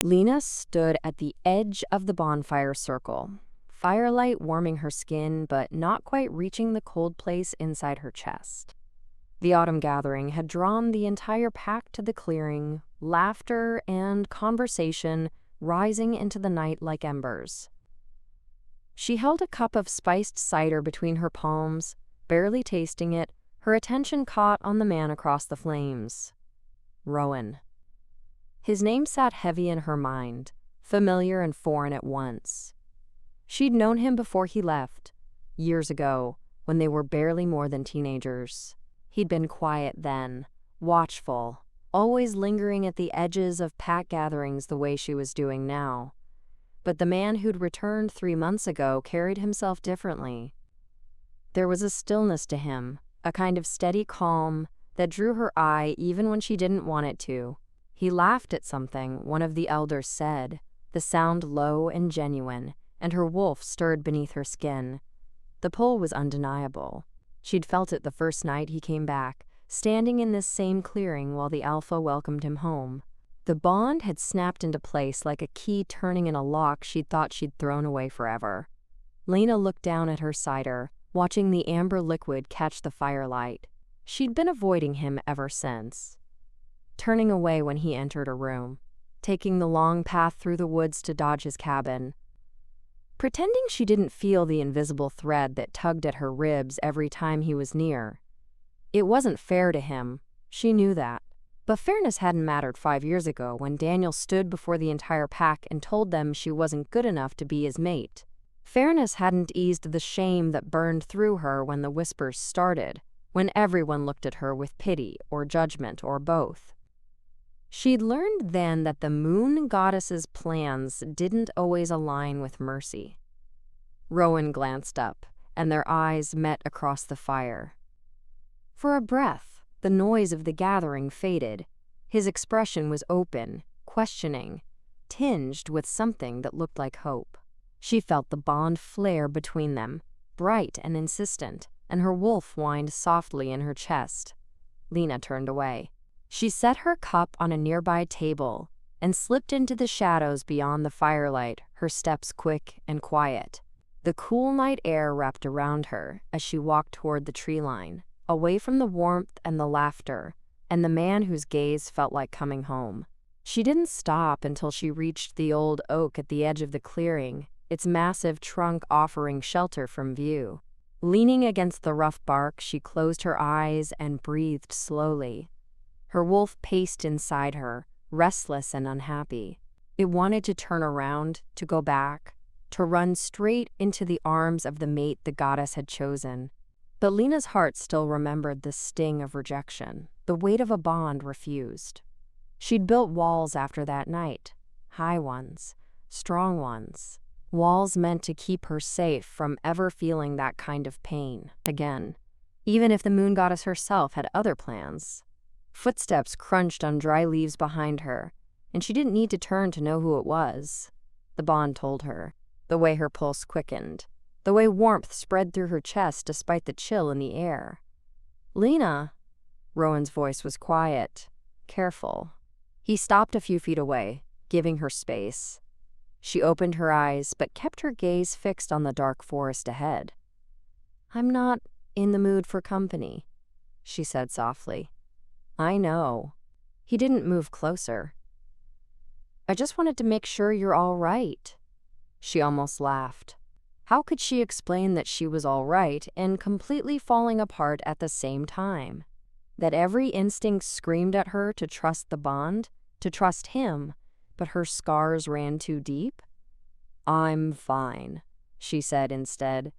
Lena stood at the edge of the bonfire circle, firelight warming her skin but not quite reaching the cold place inside her chest. The autumn gathering had drawn the entire pack to the clearing, laughter and conversation rising into the night like embers. She held a cup of spiced cider between her palms, barely tasting it, her attention caught on the man across the flames. Rowan. His name sat heavy in her mind, familiar and foreign at once. She'd known him before he left, years ago, when they were barely more than teenagers. He'd been quiet then, watchful, always lingering at the edges of pack gatherings the way she was doing now. But the man who'd returned 3 months ago carried himself differently. There was a stillness to him, a kind of steady calm that drew her eye even when she didn't want it to. He laughed at something one of the elders said, the sound low and genuine, and her wolf stirred beneath her skin. The pull was undeniable. She'd felt it the first night he came back, standing in this same clearing while the alpha welcomed him home. The bond had snapped into place like a key turning in a lock she'd thought she'd thrown away forever. Lena looked down at her cider, watching the amber liquid catch the firelight. She'd been avoiding him ever since, turning away when he entered a room, taking the long path through the woods to dodge his cabin, pretending she didn't feel the invisible thread that tugged at her ribs every time he was near. It wasn't fair to him, she knew that. But fairness hadn't mattered 5 years ago when Daniel stood before the entire pack and told them she wasn't good enough to be his mate. Fairness hadn't eased the shame that burned through her when the whispers started, when everyone looked at her with pity or judgment or both. She'd learned then that the moon goddess's plans didn't always align with mercy. Rowan glanced up, and their eyes met across the fire. For a breath, the noise of the gathering faded. His expression was open, questioning, tinged with something that looked like hope. She felt the bond flare between them, bright and insistent, and her wolf whined softly in her chest. Lena turned away. She set her cup on a nearby table and slipped into the shadows beyond the firelight, her steps quick and quiet. The cool night air wrapped around her as she walked toward the tree line, away from the warmth and the laughter, and the man whose gaze felt like coming home. She didn't stop until she reached the old oak at the edge of the clearing, its massive trunk offering shelter from view. Leaning against the rough bark, she closed her eyes and breathed slowly. Her wolf paced inside her, restless and unhappy. It wanted to turn around, to go back, to run straight into the arms of the mate the goddess had chosen. But Lena's heart still remembered the sting of rejection, the weight of a bond refused. She'd built walls after that night, high ones, strong ones, walls meant to keep her safe from ever feeling that kind of pain again, even if the moon goddess herself had other plans. Footsteps crunched on dry leaves behind her, and she didn't need to turn to know who it was. The bond told her, the way her pulse quickened, the way warmth spread through her chest despite the chill in the air. "Lena," Rowan's voice was quiet, careful. He stopped a few feet away, giving her space. She opened her eyes but kept her gaze fixed on the dark forest ahead. "I'm not in the mood for company," she said softly. "I know." He didn't move closer. "I just wanted to make sure you're all right." She almost laughed. How could she explain that she was all right and completely falling apart at the same time? That every instinct screamed at her to trust the bond, to trust him, but her scars ran too deep? "I'm fine," she said instead.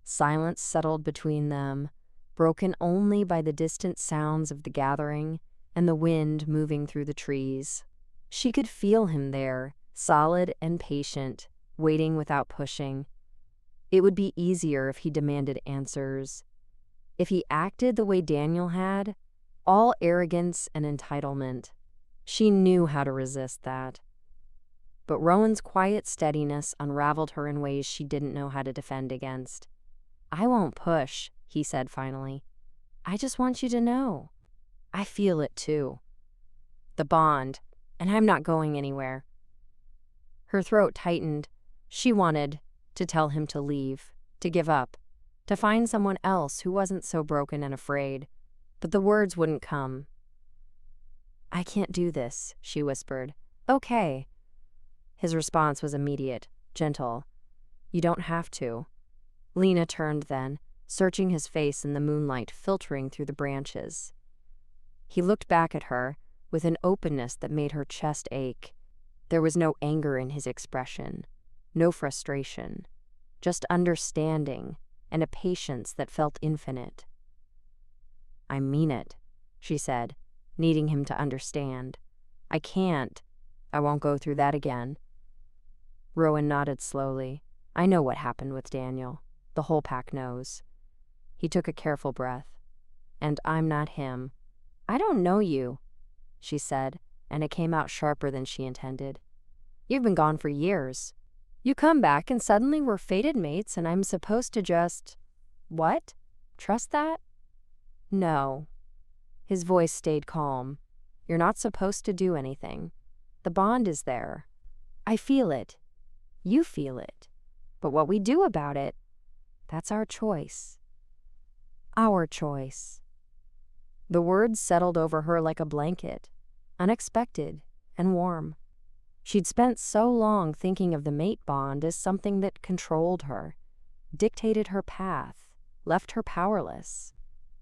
Silence settled between them, broken only by the distant sounds of the gathering and the wind moving through the trees. She could feel him there, solid and patient, waiting without pushing. It would be easier if he demanded answers. If he acted the way Daniel had, all arrogance and entitlement. She knew how to resist that. But Rowan's quiet steadiness unraveled her in ways she didn't know how to defend against. "I won't push," he said finally. "I just want you to know. I feel it too. The bond, and I'm not going anywhere." Her throat tightened. She wanted to tell him to leave, to give up, to find someone else who wasn't so broken and afraid. But the words wouldn't come. "I can't do this," she whispered. "Okay." His response was immediate, gentle. "You don't have to." Lena turned then, searching his face in the moonlight filtering through the branches. He looked back at her with an openness that made her chest ache. There was no anger in his expression, no frustration, just understanding and a patience that felt infinite. "I mean it," she said, needing him to understand. "I can't. I won't go through that again." Rowan nodded slowly. "I know what happened with Daniel. The whole pack knows." He took a careful breath. "And I'm not him." "I don't know you," she said, and it came out sharper than she intended. "You've been gone for years. You come back and suddenly we're fated mates and I'm supposed to just… what? Trust that?" "No." His voice stayed calm. "You're not supposed to do anything. The bond is there. I feel it. You feel it. But what we do about it, that's our choice. Our choice." The words settled over her like a blanket, unexpected and warm. She'd spent so long thinking of the mate bond as something that controlled her, dictated her path, left her powerless.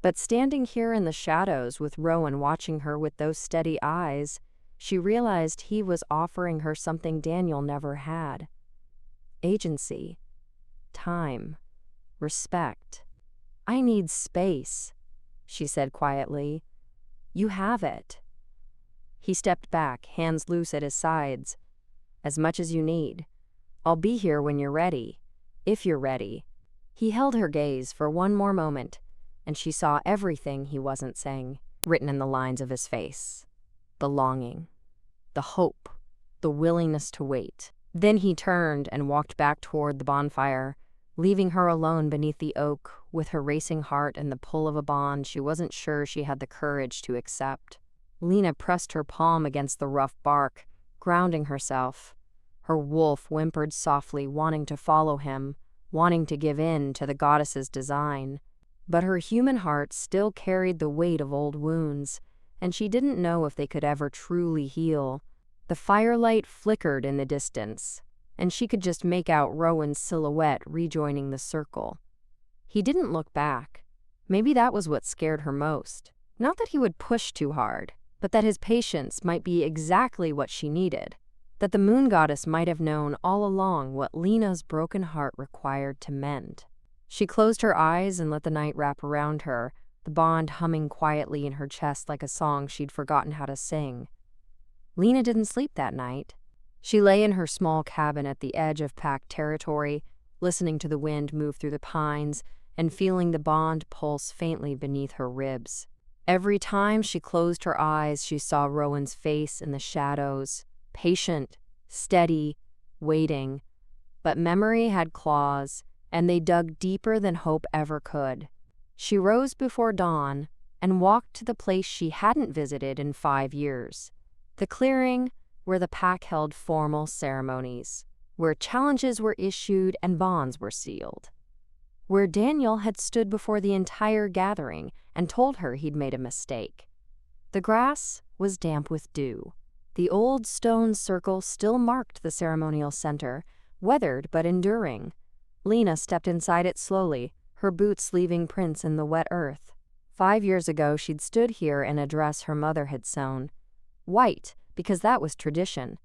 But standing here in the shadows with Rowan watching her with those steady eyes, she realized he was offering her something Daniel never had. Agency, time, respect. "I need space," she said quietly. "You have it." He stepped back, hands loose at his sides. "As much as you need. I'll be here when you're ready, if you're ready." He held her gaze for one more moment, and she saw everything he wasn't saying, written in the lines of his face. The longing, the hope, the willingness to wait. Then he turned and walked back toward the bonfire, leaving her alone beneath the oak, with her racing heart and the pull of a bond she wasn't sure she had the courage to accept. Lena pressed her palm against the rough bark, grounding herself. Her wolf whimpered softly, wanting to follow him, wanting to give in to the goddess's design. But her human heart still carried the weight of old wounds, and she didn't know if they could ever truly heal. The firelight flickered in the distance, and she could just make out Rowan's silhouette rejoining the circle. He didn't look back. Maybe that was what scared her most. Not that he would push too hard, but that his patience might be exactly what she needed. That the moon goddess might have known all along what Lena's broken heart required to mend. She closed her eyes and let the night wrap around her, the bond humming quietly in her chest like a song she'd forgotten how to sing. Lena didn't sleep that night. She lay in her small cabin at the edge of packed territory, listening to the wind move through the pines and feeling the bond pulse faintly beneath her ribs. Every time she closed her eyes, she saw Rowan's face in the shadows, patient, steady, waiting. But memory had claws, and they dug deeper than hope ever could. She rose before dawn and walked to the place she hadn't visited in 5 years. The clearing where the pack held formal ceremonies, where challenges were issued and bonds were sealed, where Daniel had stood before the entire gathering and told her he'd made a mistake. The grass was damp with dew. The old stone circle still marked the ceremonial center, weathered but enduring. Lena stepped inside it slowly, her boots leaving prints in the wet earth. 5 years ago, she'd stood here in a dress her mother had sewn. White, because that was tradition.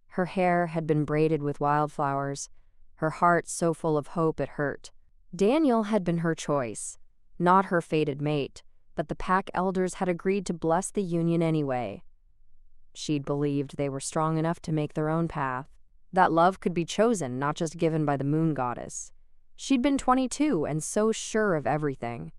Her hair had been braided with wildflowers, her heart so full of hope it hurt. Daniel had been her choice, not her fated mate, but the pack elders had agreed to bless the union anyway. She'd believed they were strong enough to make their own path, that love could be chosen, not just given by the moon goddess. She'd been 22 and so sure of everything.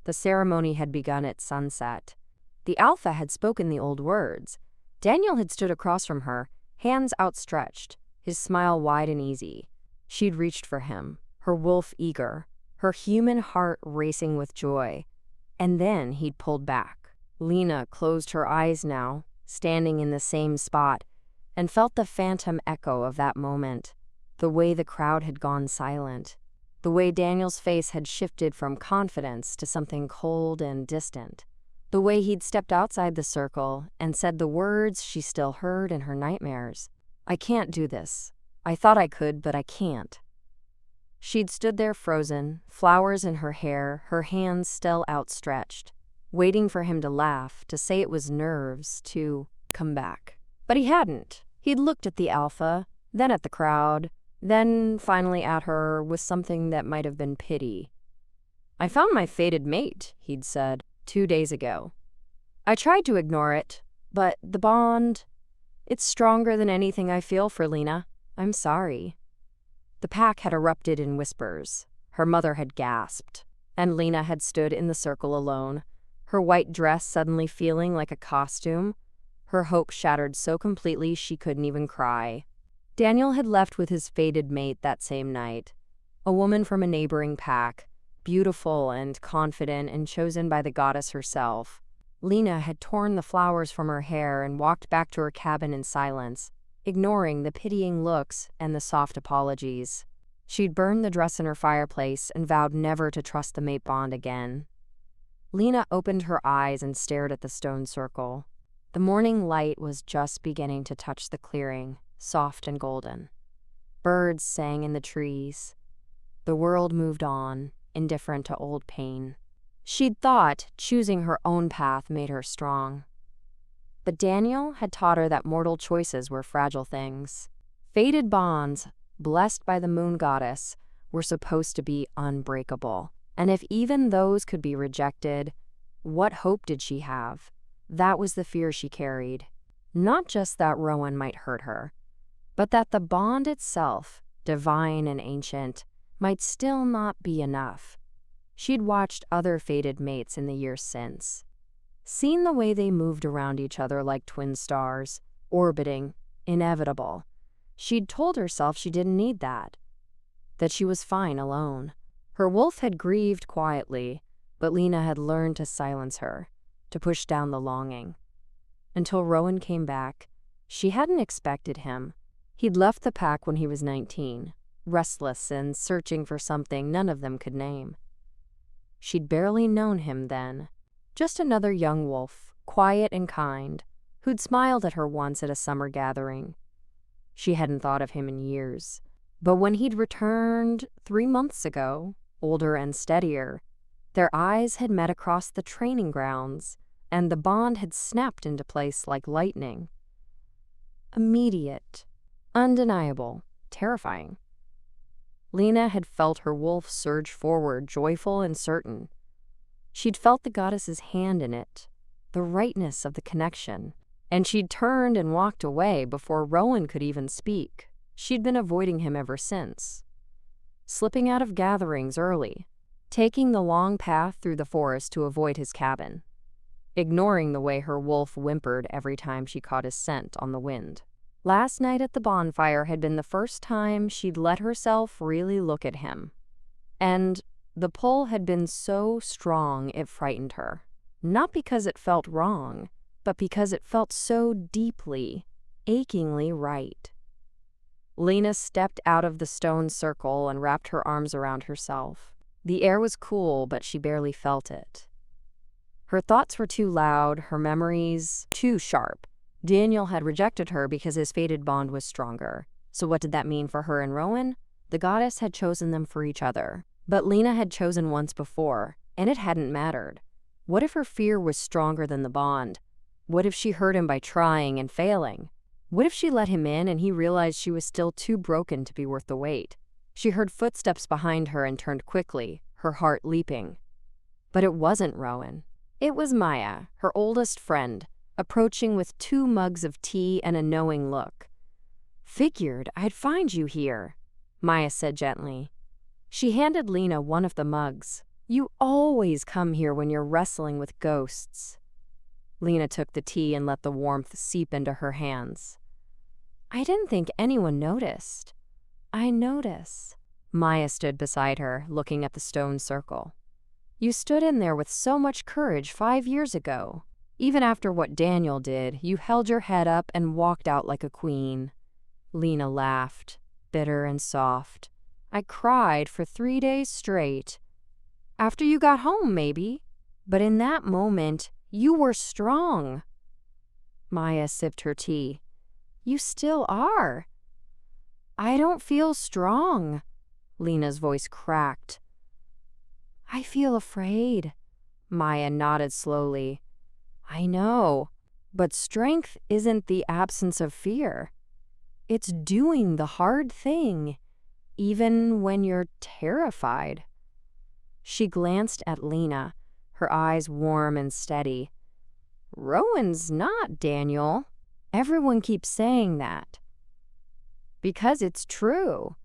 The ceremony had begun at sunset. The Alpha had spoken the old words. Daniel had stood across from her, hands outstretched, his smile wide and easy. She'd reached for him, her wolf eager, her human heart racing with joy. And then he'd pulled back. Lena closed her eyes now, standing in the same spot, and felt the phantom echo of that moment, the way the crowd had gone silent, the way Daniel's face had shifted from confidence to something cold and distant, the way he'd stepped outside the circle and said the words she still heard in her nightmares. "I can't do this. I thought I could, but I can't." She'd stood there frozen, flowers in her hair, her hands still outstretched, waiting for him to laugh, to say it was nerves, to come back. But he hadn't. He'd looked at the alpha, then at the crowd, then finally at her with something that might have been pity. "I found my fated mate," he'd said, 2 days ago. "I tried to ignore it, but the bond, it's stronger than anything I feel for Lena. I'm sorry." The pack had erupted in whispers. Her mother had gasped, and Lena had stood in the circle alone, her white dress suddenly feeling like a costume, her hope shattered so completely she couldn't even cry. Daniel had left with his fated mate that same night, a woman from a neighboring pack, beautiful and confident and chosen by the goddess herself. Lena had torn the flowers from her hair and walked back to her cabin in silence, ignoring the pitying looks and the soft apologies. She'd burned the dress in her fireplace and vowed never to trust the mate bond again. Lena opened her eyes and stared at the stone circle. The morning light was just beginning to touch the clearing, soft and golden. Birds sang in the trees. The world moved on, indifferent to old pain. She'd thought choosing her own path made her strong. But Daniel had taught her that mortal choices were fragile things. Fated bonds, blessed by the moon goddess, were supposed to be unbreakable. And if even those could be rejected, what hope did she have? That was the fear she carried. Not just that Rowan might hurt her, but that the bond itself, divine and ancient, might still not be enough. She'd watched other fated mates in the years since, seen the way they moved around each other like twin stars, orbiting, inevitable. She'd told herself she didn't need that she was fine alone. Her wolf had grieved quietly, but Lena had learned to silence her, to push down the longing. Until Rowan came back, she hadn't expected him. He'd left the pack when he was 19, restless and searching for something none of them could name. She'd barely known him then, just another young wolf, quiet and kind, who'd smiled at her once at a summer gathering. She hadn't thought of him in years, but when he'd returned 3 months ago, older and steadier, their eyes had met across the training grounds, and the bond had snapped into place like lightning. Immediate, undeniable, terrifying. Lena had felt her wolf surge forward, joyful and certain. She'd felt the goddess's hand in it, the rightness of the connection, and she'd turned and walked away before Rowan could even speak. She'd been avoiding him ever since, slipping out of gatherings early, taking the long path through the forest to avoid his cabin, ignoring the way her wolf whimpered every time she caught his scent on the wind. Last night at the bonfire had been the first time she'd let herself really look at him, and the pull had been so strong it frightened her. Not because it felt wrong, but because it felt so deeply, achingly right. Lena stepped out of the stone circle and wrapped her arms around herself. The air was cool, but she barely felt it. Her thoughts were too loud, her memories too sharp. Daniel had rejected her because his fated bond was stronger. So what did that mean for her and Rowan? The goddess had chosen them for each other. But Lena had chosen once before, and it hadn't mattered. What if her fear was stronger than the bond? What if she hurt him by trying and failing? What if she let him in and he realized she was still too broken to be worth the wait? She heard footsteps behind her and turned quickly, her heart leaping. But it wasn't Rowan. It was Maya, her oldest friend, approaching with 2 mugs of tea and a knowing look. "Figured I'd find you here," Maya said gently. She handed Lena one of the mugs. "You always come here when you're wrestling with ghosts." Lena took the tea and let the warmth seep into her hands. "I didn't think anyone noticed." "I notice." Maya stood beside her, looking at the stone circle. "You stood in there with so much courage 5 years ago. Even after what Daniel did, you held your head up and walked out like a queen." Lena laughed, bitter and soft. "I cried for 3 days straight. After you got home, maybe. But in that moment, you were strong." Maya sipped her tea. "You still are." "I don't feel strong." Lena's voice cracked. "I feel afraid." Maya nodded slowly. "I know, but strength isn't the absence of fear. It's doing the hard thing, even when you're terrified." She glanced at Lena, her eyes warm and steady. "Rowan's not Daniel. Everyone keeps saying that." "Because it's true."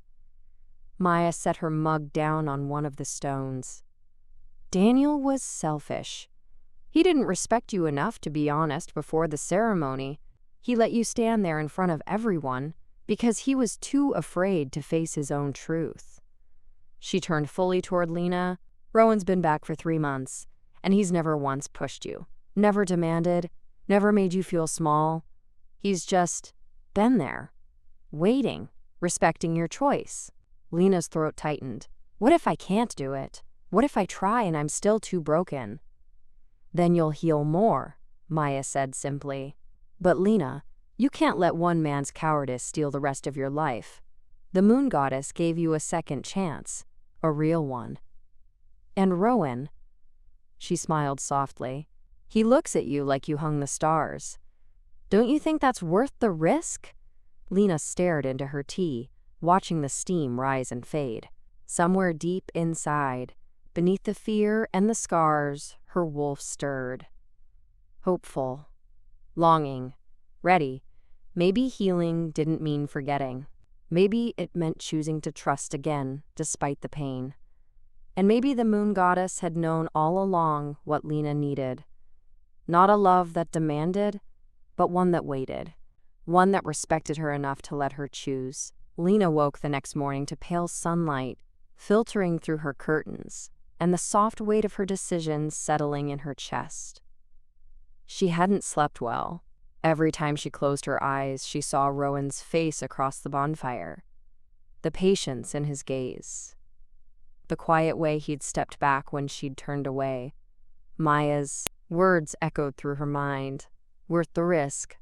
Maya set her mug down on one of the stones. "Daniel was selfish. He didn't respect you enough to be honest before the ceremony. He let you stand there in front of everyone because he was too afraid to face his own truth." She turned fully toward Lena. "Rowan's been back for 3 months, and he's never once pushed you, never demanded, never made you feel small. He's just been there, waiting, respecting your choice." Lena's throat tightened. "What if I can't do it? What if I try and I'm still too broken?" "Then you'll heal more," Maya said simply. "But Lena, you can't let one man's cowardice steal the rest of your life. The moon goddess gave you a second chance, a real one. And Rowan," she smiled softly, "he looks at you like you hung the stars. Don't you think that's worth the risk?" Lena stared into her tea, watching the steam rise and fade. Somewhere deep inside, beneath the fear and the scars, her wolf stirred. Hopeful, longing, ready. Maybe healing didn't mean forgetting. Maybe it meant choosing to trust again, despite the pain. And maybe the moon goddess had known all along what Lena needed. Not a love that demanded, but one that waited. One that respected her enough to let her choose. Lena woke the next morning to pale sunlight filtering through her curtains, and the soft weight of her decision settling in her chest. She hadn't slept well. Every time she closed her eyes, she saw Rowan's face across the bonfire, the patience in his gaze, the quiet way he'd stepped back when she'd turned away. Maya's words echoed through her mind. "Worth the risk.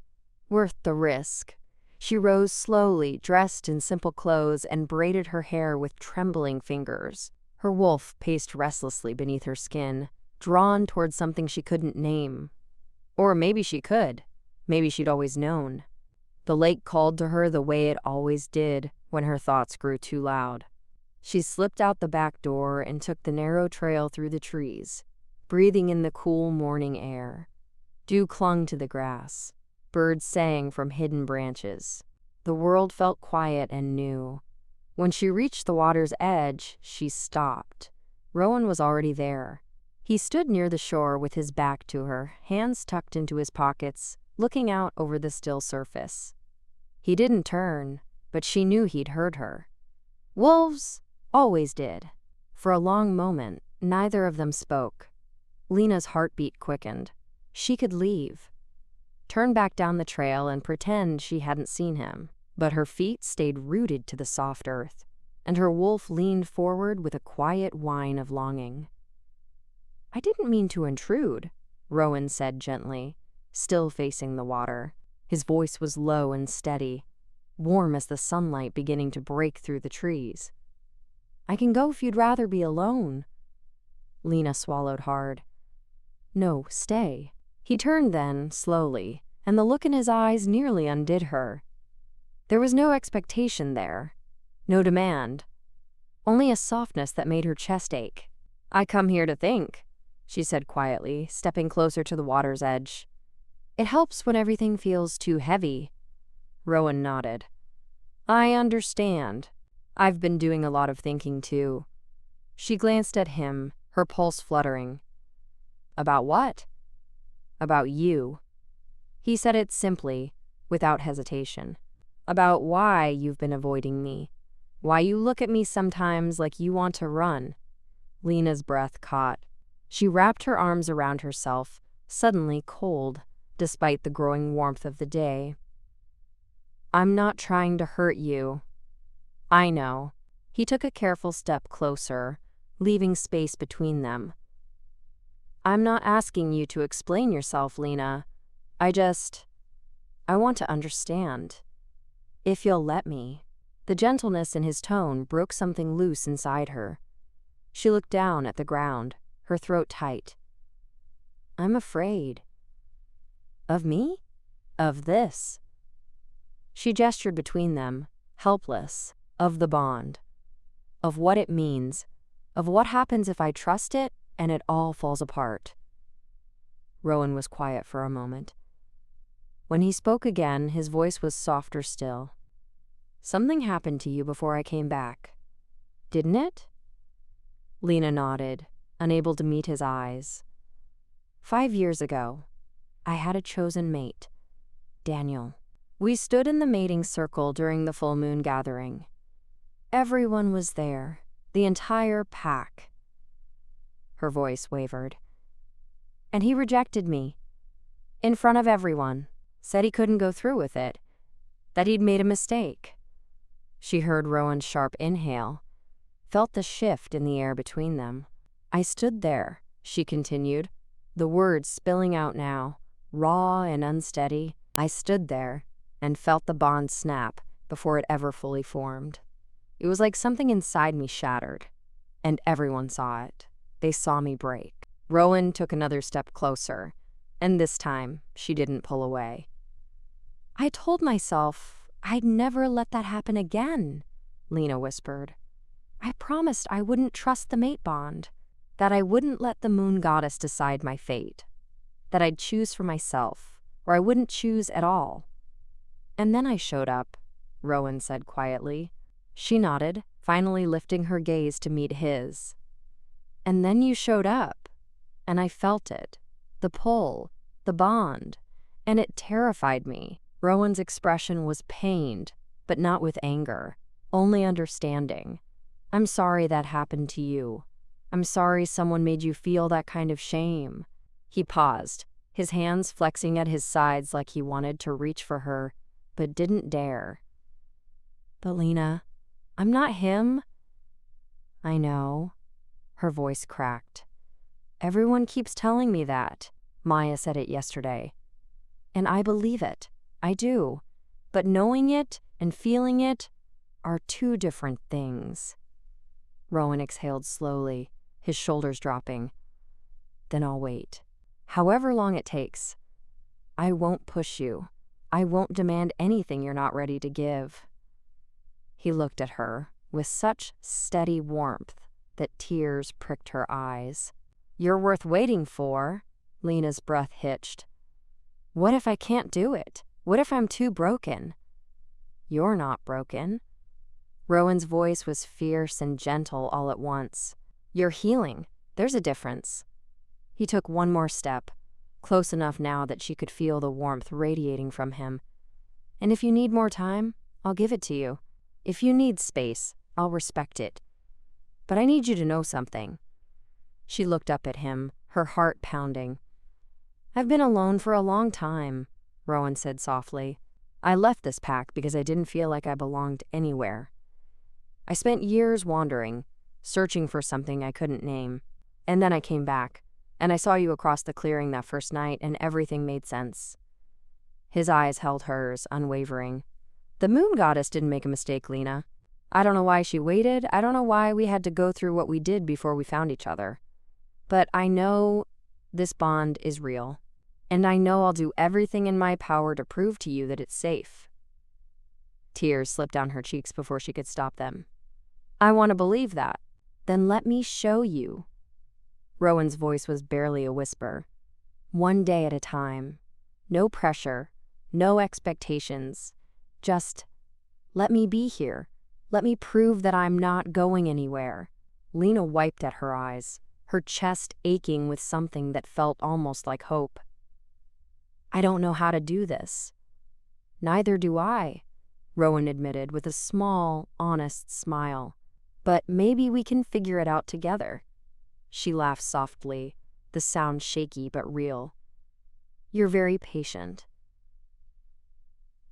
Worth the risk." She rose slowly, dressed in simple clothes, and braided her hair with trembling fingers. Her wolf paced restlessly beneath her skin, drawn toward something she couldn't name. Or maybe she could. Maybe she'd always known. The lake called to her the way it always did when her thoughts grew too loud. She slipped out the back door and took the narrow trail through the trees, breathing in the cool morning air. Dew clung to the grass. Birds sang from hidden branches. The world felt quiet and new. When she reached the water's edge, she stopped. Rowan was already there. He stood near the shore with his back to her, hands tucked into his pockets, looking out over the still surface. He didn't turn, but she knew he'd heard her. Wolves always did. For a long moment, neither of them spoke. Lena's heartbeat quickened. She could leave, turn back down the trail and pretend she hadn't seen him. But her feet stayed rooted to the soft earth, and her wolf leaned forward with a quiet whine of longing. "I didn't mean to intrude," Rowan said gently, still facing the water. His voice was low and steady, warm as the sunlight beginning to break through the trees. "I can go if you'd rather be alone." Lena swallowed hard. "No, stay." He turned then, slowly, and the look in his eyes nearly undid her. There was no expectation there, no demand, only a softness that made her chest ache. "I come here to think," she said quietly, stepping closer to the water's edge. "It helps when everything feels too heavy." Rowan nodded. "I understand. I've been doing a lot of thinking too." She glanced at him, her pulse fluttering. "About what?" "About you." He said it simply, without hesitation. "About why you've been avoiding me. Why you look at me sometimes like you want to run." Lena's breath caught. She wrapped her arms around herself, suddenly cold, despite the growing warmth of the day. "I'm not trying to hurt you. I know." He took a careful step closer, leaving space between them. "I'm not asking you to explain yourself, Lena. I want to understand. If you'll let me." The gentleness in his tone broke something loose inside her. She looked down at the ground, her throat tight. "I'm afraid." "Of me?" "Of this." She gestured between them, helpless, of the bond, of what it means, of what happens if I trust it and it all falls apart. Rowan was quiet for a moment. When he spoke again, his voice was softer still. "Something happened to you before I came back, didn't it?" Lena nodded, unable to meet his eyes. 5 years ago, I had a chosen mate, Daniel. We stood in the mating circle during the full moon gathering. Everyone was there, the entire pack." Her voice wavered. "And he rejected me. In front of everyone. Said he couldn't go through with it. That he'd made a mistake." She heard Rowan's sharp inhale, felt the shift in the air between them. "I stood there," she continued, the words spilling out now, raw and unsteady. "I stood there and felt the bond snap before it ever fully formed. It was like something inside me shattered, and everyone saw it. They saw me break." Rowan took another step closer, and this time she didn't pull away. "I told myself I'd never let that happen again," Lena whispered. "I promised I wouldn't trust the mate bond, that I wouldn't let the moon goddess decide my fate, that I'd choose for myself, or I wouldn't choose at all. And then I showed up," Rowan said quietly. She nodded, finally lifting her gaze to meet his. "And then you showed up, and I felt it, the pull, the bond, and it terrified me." Rowan's expression was pained, but not with anger, only understanding. "I'm sorry that happened to you. I'm sorry someone made you feel that kind of shame." He paused, his hands flexing at his sides like he wanted to reach for her, but didn't dare. "But Lena, I'm not him." "I know." Her voice cracked. "Everyone keeps telling me that. Maya said it yesterday. And I believe it. I do. But knowing it and feeling it are two different things." Rowan exhaled slowly, his shoulders dropping. "Then I'll wait. However long it takes. I won't push you. I won't demand anything you're not ready to give." He looked at her with such steady warmth that tears pricked her eyes. "You're worth waiting for." Lena's breath hitched. "What if I can't do it? What if I'm too broken?" "You're not broken." Rowan's voice was fierce and gentle all at once. "You're healing. There's a difference." He took one more step, close enough now that she could feel the warmth radiating from him. "And if you need more time, I'll give it to you. If you need space, I'll respect it. But I need you to know something." She looked up at him, her heart pounding. "I've been alone for a long time," Rowan said softly. "I left this pack because I didn't feel like I belonged anywhere. I spent years wandering, searching for something I couldn't name. And then I came back, and I saw you across the clearing that first night, and everything made sense." His eyes held hers, unwavering. "The moon goddess didn't make a mistake, Lena. I don't know why she waited. I don't know why we had to go through what we did before we found each other. But I know this bond is real. And I know I'll do everything in my power to prove to you that it's safe." Tears slipped down her cheeks before she could stop them. "I want to believe that." "Then let me show you." Rowan's voice was barely a whisper. "One day at a time. No pressure, no expectations. Just let me be here. Let me prove that I'm not going anywhere." Lena wiped at her eyes, her chest aching with something that felt almost like hope. "I don't know how to do this." "Neither do I," Rowan admitted with a small, honest smile. "But maybe we can figure it out together." She laughed softly, the sound shaky but real. You're very patient."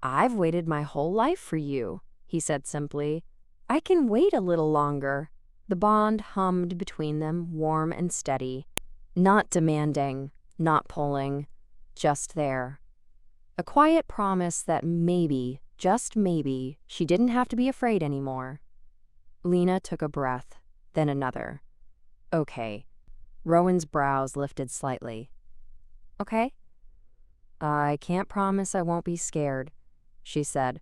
"I've waited my whole life for you," he said simply. "I can wait a little longer." The bond hummed between them, warm and steady. Not demanding, not pulling, just there. A quiet promise that maybe, just maybe, she didn't have to be afraid anymore. Lena took a breath, then another. "Okay." Rowan's brows lifted slightly. "Okay?" "I can't promise I won't be scared," she said,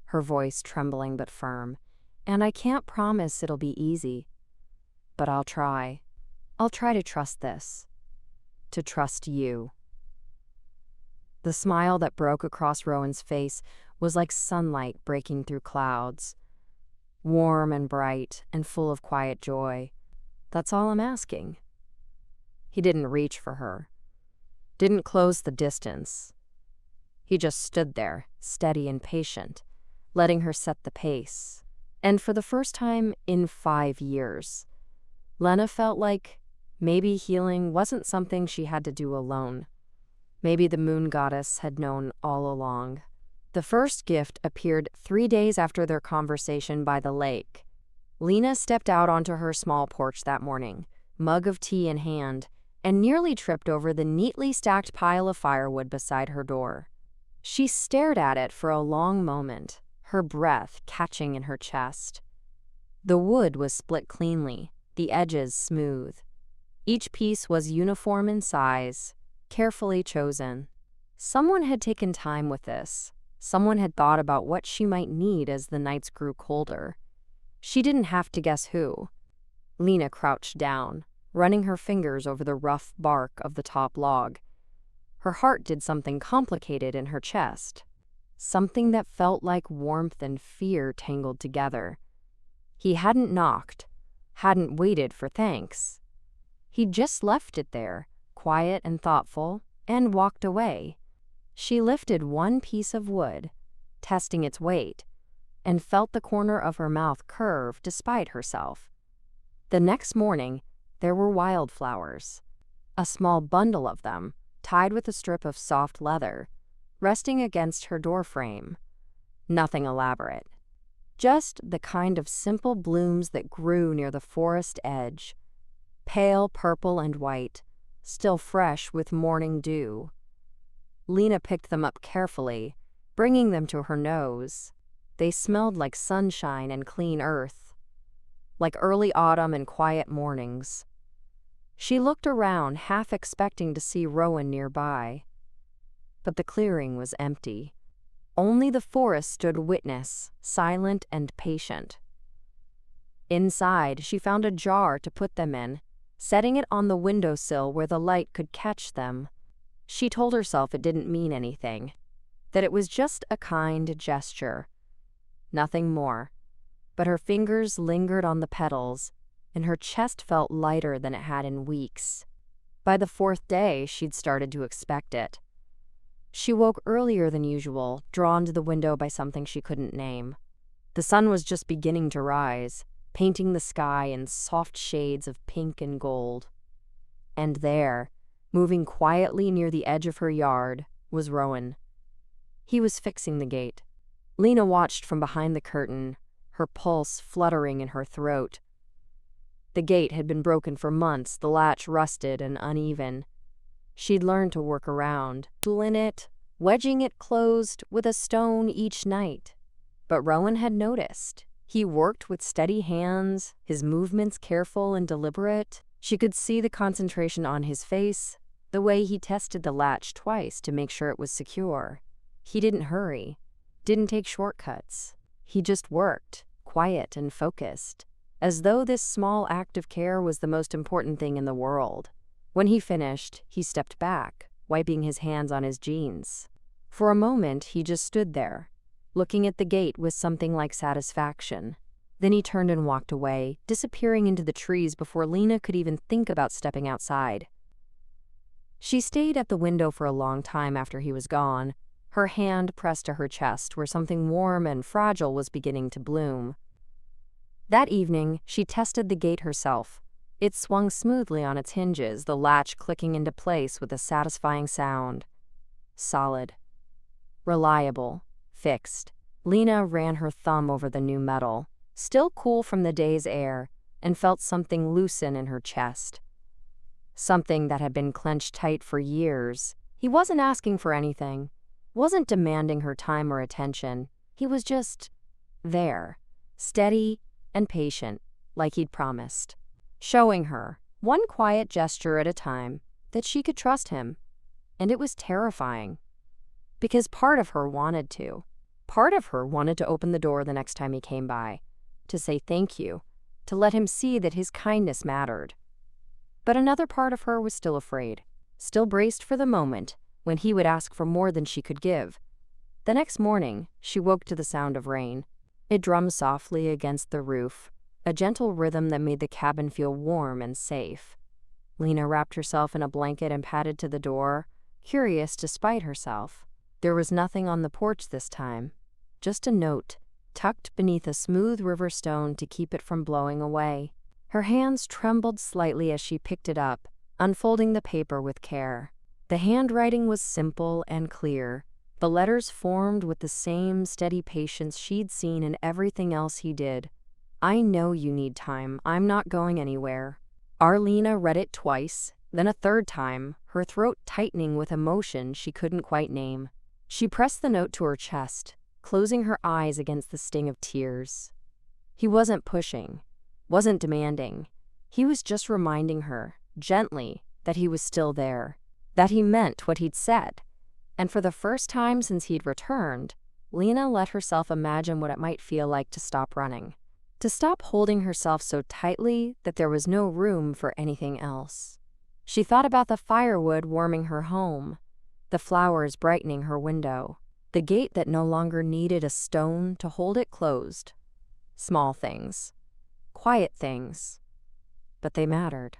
her voice trembling but firm. "And I can't promise it'll be easy. But I'll try. I'll try to trust this. To trust you." The smile that broke across Rowan's face was like sunlight breaking through clouds. Warm and bright and full of quiet joy. "That's all I'm asking." He didn't reach for her. Didn't close the distance. He just stood there, steady and patient, letting her set the pace. And for the first time in 5 years, Lena felt like maybe healing wasn't something she had to do alone. Maybe the moon goddess had known all along. The first gift appeared 3 days after their conversation by the lake. Lena stepped out onto her small porch that morning, mug of tea in hand, and nearly tripped over the neatly stacked pile of firewood beside her door. She stared at it for a long moment, her breath catching in her chest. The wood was split cleanly, the edges smooth. Each piece was uniform in size, carefully chosen. Someone had taken time with this. Someone had thought about what she might need as the nights grew colder. She didn't have to guess who. Lena crouched down, running her fingers over the rough bark of the top log. Her heart did something complicated in her chest, something that felt like warmth and fear tangled together. He hadn't knocked, hadn't waited for thanks. He'd just left it there, quiet and thoughtful, and walked away. She lifted one piece of wood, testing its weight, and felt the corner of her mouth curve despite herself. The next morning, there were wildflowers, a small bundle of them, tied with a strip of soft leather, resting against her doorframe. Nothing elaborate, just the kind of simple blooms that grew near the forest edge, pale purple and white, still fresh with morning dew. Lena picked them up carefully, bringing them to her nose. They smelled like sunshine and clean earth, like early autumn and quiet mornings. She looked around, half expecting to see Rowan nearby. But the clearing was empty. Only the forest stood witness, silent and patient. Inside, she found a jar to put them in, setting it on the windowsill where the light could catch them. She told herself it didn't mean anything, that it was just a kind gesture. Nothing more. But her fingers lingered on the petals, and her chest felt lighter than it had in weeks. By the 4th day, she'd started to expect it. She woke earlier than usual, drawn to the window by something she couldn't name. The sun was just beginning to rise, painting the sky in soft shades of pink and gold. And there, moving quietly near the edge of her yard, was Rowan. He was fixing the gate. Lena watched from behind the curtain, her pulse fluttering in her throat. The gate had been broken for months, the latch rusted and uneven. She'd learned to work around, in it, wedging it closed with a stone each night. But Rowan had noticed. He worked with steady hands, his movements careful and deliberate. She could see the concentration on his face, the way he tested the latch twice to make sure it was secure. He didn't hurry, didn't take shortcuts. He just worked, quiet and focused, as though this small act of care was the most important thing in the world. When he finished, he stepped back, wiping his hands on his jeans. For a moment, he just stood there, looking at the gate with something like satisfaction. Then he turned and walked away, disappearing into the trees before Lena could even think about stepping outside. She stayed at the window for a long time after he was gone, her hand pressed to her chest where something warm and fragile was beginning to bloom. That evening, she tested the gate herself. It swung smoothly on its hinges, the latch clicking into place with a satisfying sound. solid, reliable, fixed. Lena ran her thumb over the new metal, still cool from the day's air, and felt something loosen in her chest. Something that had been clenched tight for years. He wasn't asking for anything, wasn't demanding her time or attention. He was just there, steady and patient, like he'd promised, showing her, one quiet gesture at a time, that she could trust him. And it was terrifying, because part of her wanted to. Part of her wanted to open the door the next time he came by, to say thank you, to let him see that his kindness mattered. But another part of her was still afraid, still braced for the moment when he would ask for more than she could give. The next morning, she woke to the sound of rain. It drummed softly against the roof, a gentle rhythm that made the cabin feel warm and safe. Lena wrapped herself in a blanket and padded to the door, curious despite herself. There was nothing on the porch this time, just a note, tucked beneath a smooth river stone to keep it from blowing away. Her hands trembled slightly as she picked it up, unfolding the paper with care. The handwriting was simple and clear, the letters formed with the same steady patience she'd seen in everything else he did. I know you need time. I'm not going anywhere. Arlena read it twice, then a third time, her throat tightening with emotion she couldn't quite name. She pressed the note to her chest, closing her eyes against the sting of tears. He wasn't pushing, wasn't demanding. He was just reminding her, gently, that he was still there, that he meant what he'd said. And for the first time since he'd returned, Lena let herself imagine what it might feel like to stop running, to stop holding herself so tightly that there was no room for anything else. She thought about the firewood warming her home, the flowers brightening her window, the gate that no longer needed a stone to hold it closed. Small things, quiet things, but they mattered.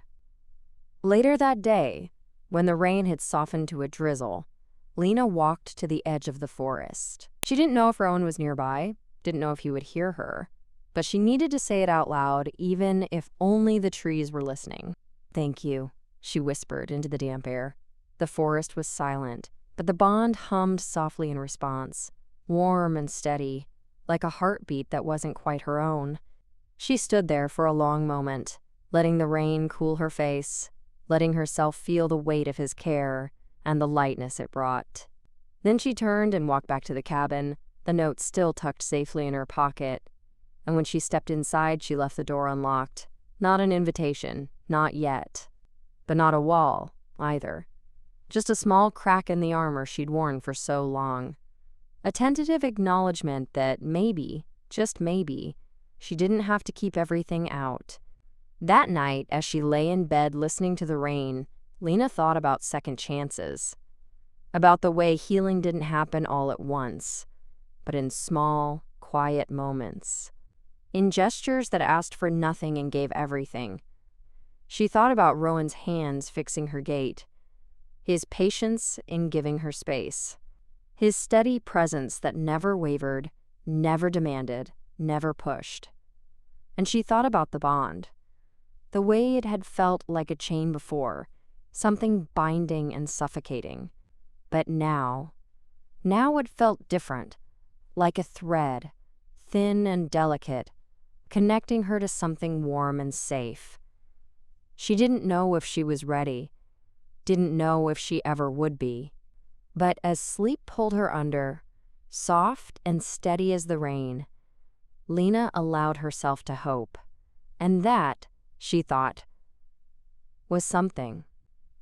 Later that day, when the rain had softened to a drizzle, Lena walked to the edge of the forest. She didn't know if Rowan was nearby, didn't know if he would hear her, but she needed to say it out loud, even if only the trees were listening. "Thank you," she whispered into the damp air. The forest was silent, but the bond hummed softly in response, warm and steady, like a heartbeat that wasn't quite her own. She stood there for a long moment, letting the rain cool her face, letting herself feel the weight of his care and the lightness it brought. Then she turned and walked back to the cabin, the note still tucked safely in her pocket. And when she stepped inside, she left the door unlocked. Not an invitation, not yet. But not a wall, either. Just a small crack in the armor she'd worn for so long. A tentative acknowledgement that maybe, just maybe, she didn't have to keep everything out. That night, as she lay in bed listening to the rain, Lena thought about second chances. About the way healing didn't happen all at once, but in small, quiet moments. In gestures that asked for nothing and gave everything. She thought about Rowan's hands fixing her gait, his patience in giving her space, his steady presence that never wavered, never demanded, never pushed. And she thought about the bond, the way it had felt like a chain before, something binding and suffocating. But now it felt different, like a thread, thin and delicate, connecting her to something warm and safe. She didn't know if she was ready, didn't know if she ever would be. But as sleep pulled her under, soft and steady as the rain, Lena allowed herself to hope. And that, she thought, was something.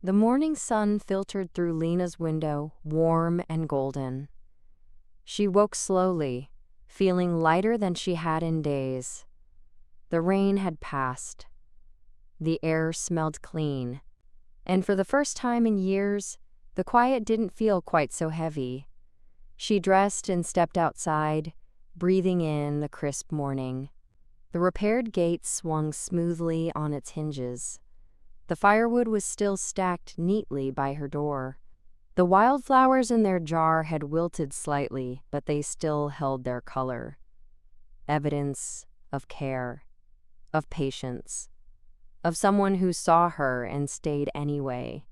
The morning sun filtered through Lena's window, warm and golden. She woke slowly, feeling lighter than she had in days. The rain had passed. The air smelled clean. And for the first time in years, the quiet didn't feel quite so heavy. She dressed and stepped outside, breathing in the crisp morning. The repaired gate swung smoothly on its hinges. The firewood was still stacked neatly by her door. The wildflowers in their jar had wilted slightly, but they still held their color. Evidence of care, of patience, of someone who saw her and stayed anyway.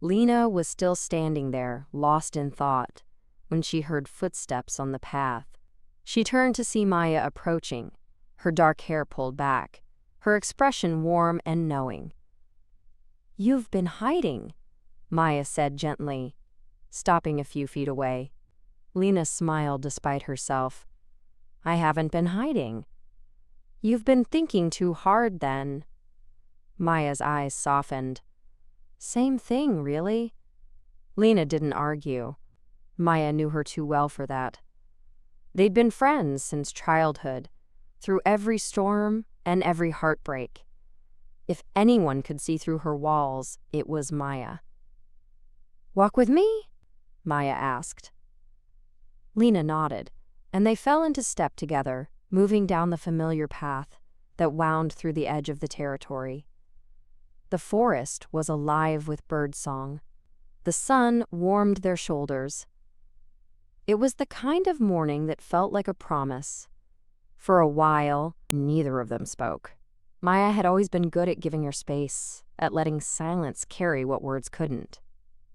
Lena was still standing there, lost in thought, when she heard footsteps on the path. She turned to see Maya approaching, her dark hair pulled back, her expression warm and knowing. "You've been hiding," Maya said gently, stopping a few feet away. Lena smiled despite herself. "I haven't been hiding." "You've been thinking too hard then." Maya's eyes softened. "Same thing, really." Lena didn't argue. Maya knew her too well for that. They'd been friends since childhood, through every storm and every heartbreak. If anyone could see through her walls, it was Maya. "Walk with me?" Maya asked. Lena nodded, and they fell into step together, moving down the familiar path that wound through the edge of the territory. The forest was alive with birdsong. The sun warmed their shoulders. It was the kind of morning that felt like a promise. For a while, neither of them spoke. Maya had always been good at giving her space, at letting silence carry what words couldn't.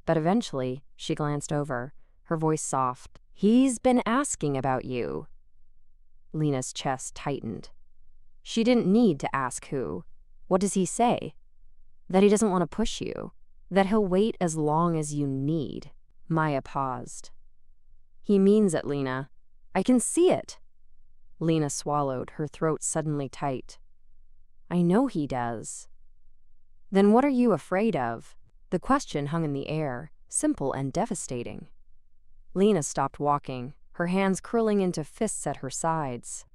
But eventually, she glanced over, her voice soft. "He's been asking about you." Lena's chest tightened. She didn't need to ask who. What does he say? That he doesn't want to push you. That he'll wait as long as you need. Maya paused. "He means it, Lena. I can see it." Lena swallowed, her throat suddenly tight. "I know he does." "Then what are you afraid of?" The question hung in the air, simple and devastating. Lena stopped walking, her hands curling into fists at her sides.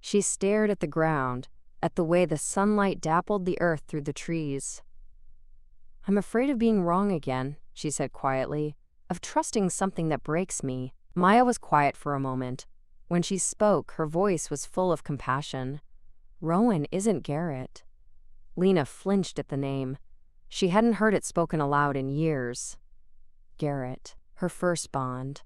She stared at the ground, at the way the sunlight dappled the earth through the trees. "I'm afraid of being wrong again," she said quietly, "of trusting something that breaks me." Maya was quiet for a moment. When she spoke, her voice was full of compassion. "Rowan isn't Garrett." Lena flinched at the name. She hadn't heard it spoken aloud in years. Garrett, her first bond.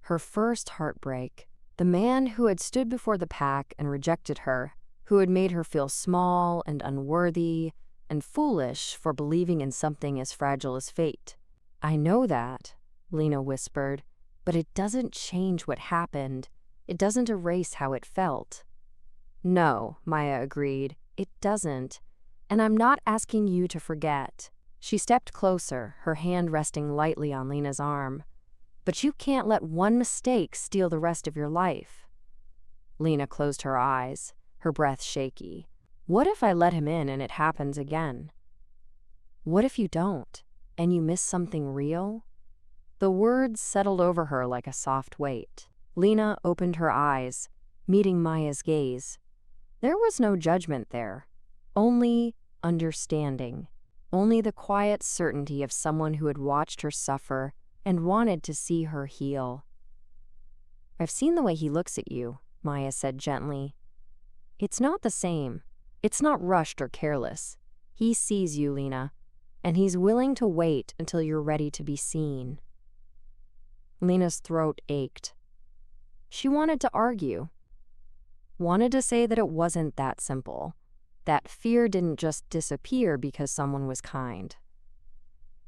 Her first heartbreak. The man who had stood before the pack and rejected her, who had made her feel small and unworthy and foolish for believing in something as fragile as fate. "I know that," Lena whispered, "but it doesn't change what happened. It doesn't erase how it felt." "No," Maya agreed, "it doesn't. And I'm not asking you to forget." She stepped closer, her hand resting lightly on Lena's arm. "But you can't let one mistake steal the rest of your life." Lena closed her eyes, her breath shaky. "What if I let him in and it happens again? What if you don't, and you miss something real?" The words settled over her like a soft weight. Lena opened her eyes, meeting Maya's gaze. There was no judgment there, only understanding, only the quiet certainty of someone who had watched her suffer and wanted to see her heal. "I've seen the way he looks at you," Maya said gently. "It's not the same. It's not rushed or careless. He sees you, Lena, and he's willing to wait until you're ready to be seen." Lena's throat ached. She wanted to argue, wanted to say that it wasn't that simple, that fear didn't just disappear because someone was kind.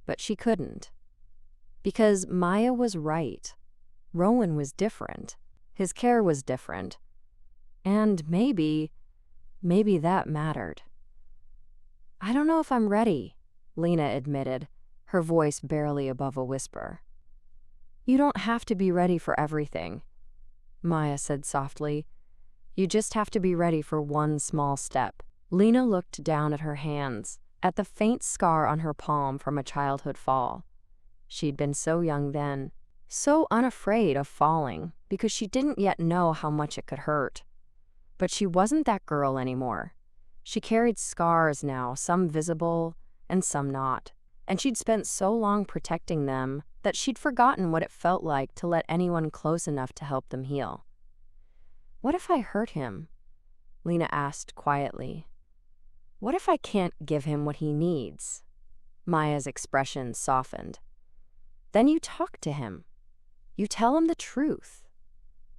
But she couldn't. Because Maya was right. Rowan was different. His care was different. And maybe that mattered. "I don't know if I'm ready," Lena admitted, her voice barely above a whisper. "You don't have to be ready for everything," Maya said softly. "You just have to be ready for one small step." Lena looked down at her hands, at the faint scar on her palm from a childhood fall. She'd been so young then, so unafraid of falling because she didn't yet know how much it could hurt. But she wasn't that girl anymore. She carried scars now, some visible and some not, and she'd spent so long protecting them that she'd forgotten what it felt like to let anyone close enough to help them heal. "What if I hurt him?" Lena asked quietly. "What if I can't give him what he needs?" Maya's expression softened. "Then you talk to him. You tell him the truth.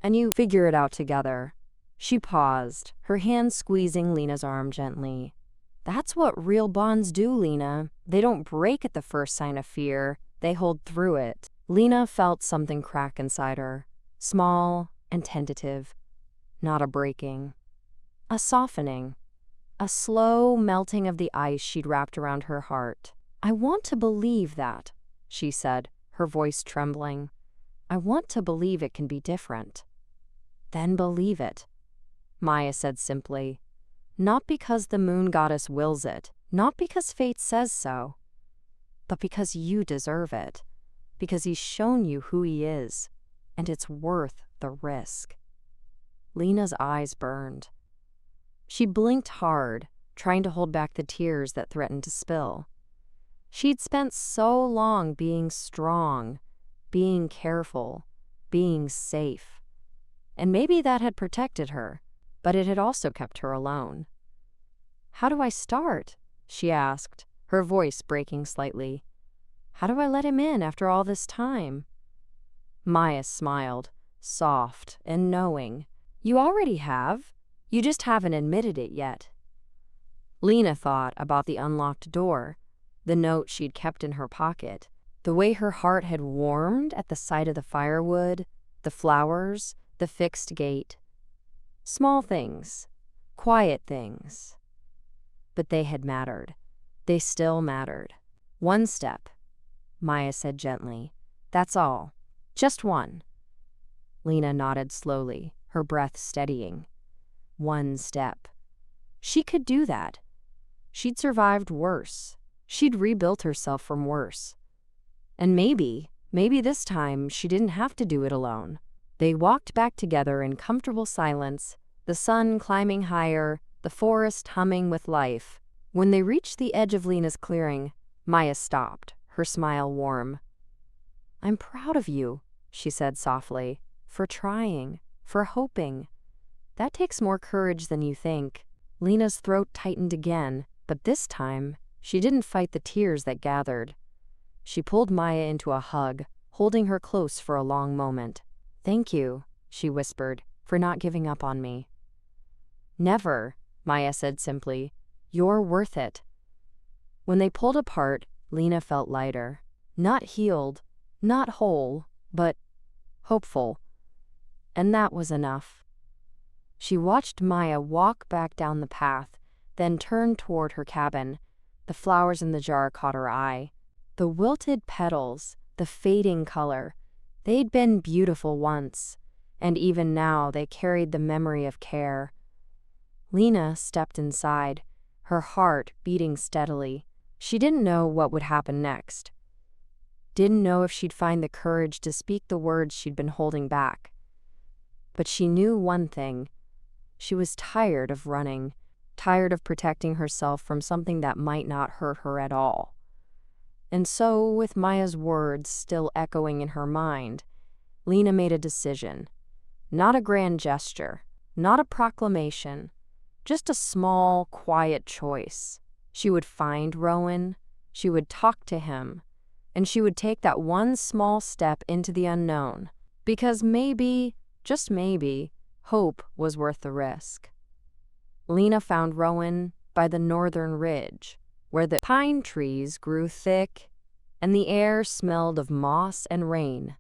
And you figure it out together." She paused, her hand squeezing Lena's arm gently. That's what real bonds do, Lena. They don't break at the first sign of fear. They hold through it. Lena felt something crack inside her. Small and tentative. Not a breaking. A softening. A slow melting of the ice she'd wrapped around her heart. I want to believe that, she said, her voice trembling. I want to believe it can be different. Then believe it, Maya said simply. Not because the moon goddess wills it, not because fate says so, but because you deserve it, because he's shown you who he is, and it's worth the risk. Lena's eyes burned. She blinked hard, trying to hold back the tears that threatened to spill. She'd spent so long being strong, being careful, being safe. And maybe that had protected her, but it had also kept her alone. How do I start? She asked, her voice breaking slightly. How do I let him in after all this time? Maya smiled, soft and knowing. You already have. You just haven't admitted it yet. Lena thought about the unlocked door, the note she'd kept in her pocket, the way her heart had warmed at the sight of the firewood, the flowers, the fixed gate. Small things, quiet things. But they had mattered. They still mattered. One step, Maya said gently. That's all. Just one. Lena nodded slowly, her breath steadying. One step. She could do that. She'd survived worse. She'd rebuilt herself from worse. And maybe this time she didn't have to do it alone. They walked back together in comfortable silence, the sun climbing higher, the forest humming with life. When they reached the edge of Lena's clearing, Maya stopped, her smile warm. I'm proud of you, she said softly, for trying, for hoping. That takes more courage than you think. Lena's throat tightened again, but this time, she didn't fight the tears that gathered. She pulled Maya into a hug, holding her close for a long moment. Thank you, she whispered, for not giving up on me. Never, Maya said simply. You're worth it. When they pulled apart, Lena felt lighter. Not healed, not whole, but hopeful. And that was enough. She watched Maya walk back down the path, then turned toward her cabin. The flowers in the jar caught her eye. The wilted petals, the fading color, they'd been beautiful once, and even now they carried the memory of care. Lena stepped inside, her heart beating steadily. She didn't know what would happen next. Didn't know if she'd find the courage to speak the words she'd been holding back. But she knew one thing. She was tired of running, tired of protecting herself from something that might not hurt her at all. And so, with Maya's words still echoing in her mind, Lena made a decision. Not a grand gesture, not a proclamation, just a small, quiet choice. She would find Rowan, she would talk to him, and she would take that one small step into the unknown, because maybe, just maybe, hope was worth the risk. Lena found Rowan by the northern ridge, where the pine trees grew thick and the air smelled of moss and rain.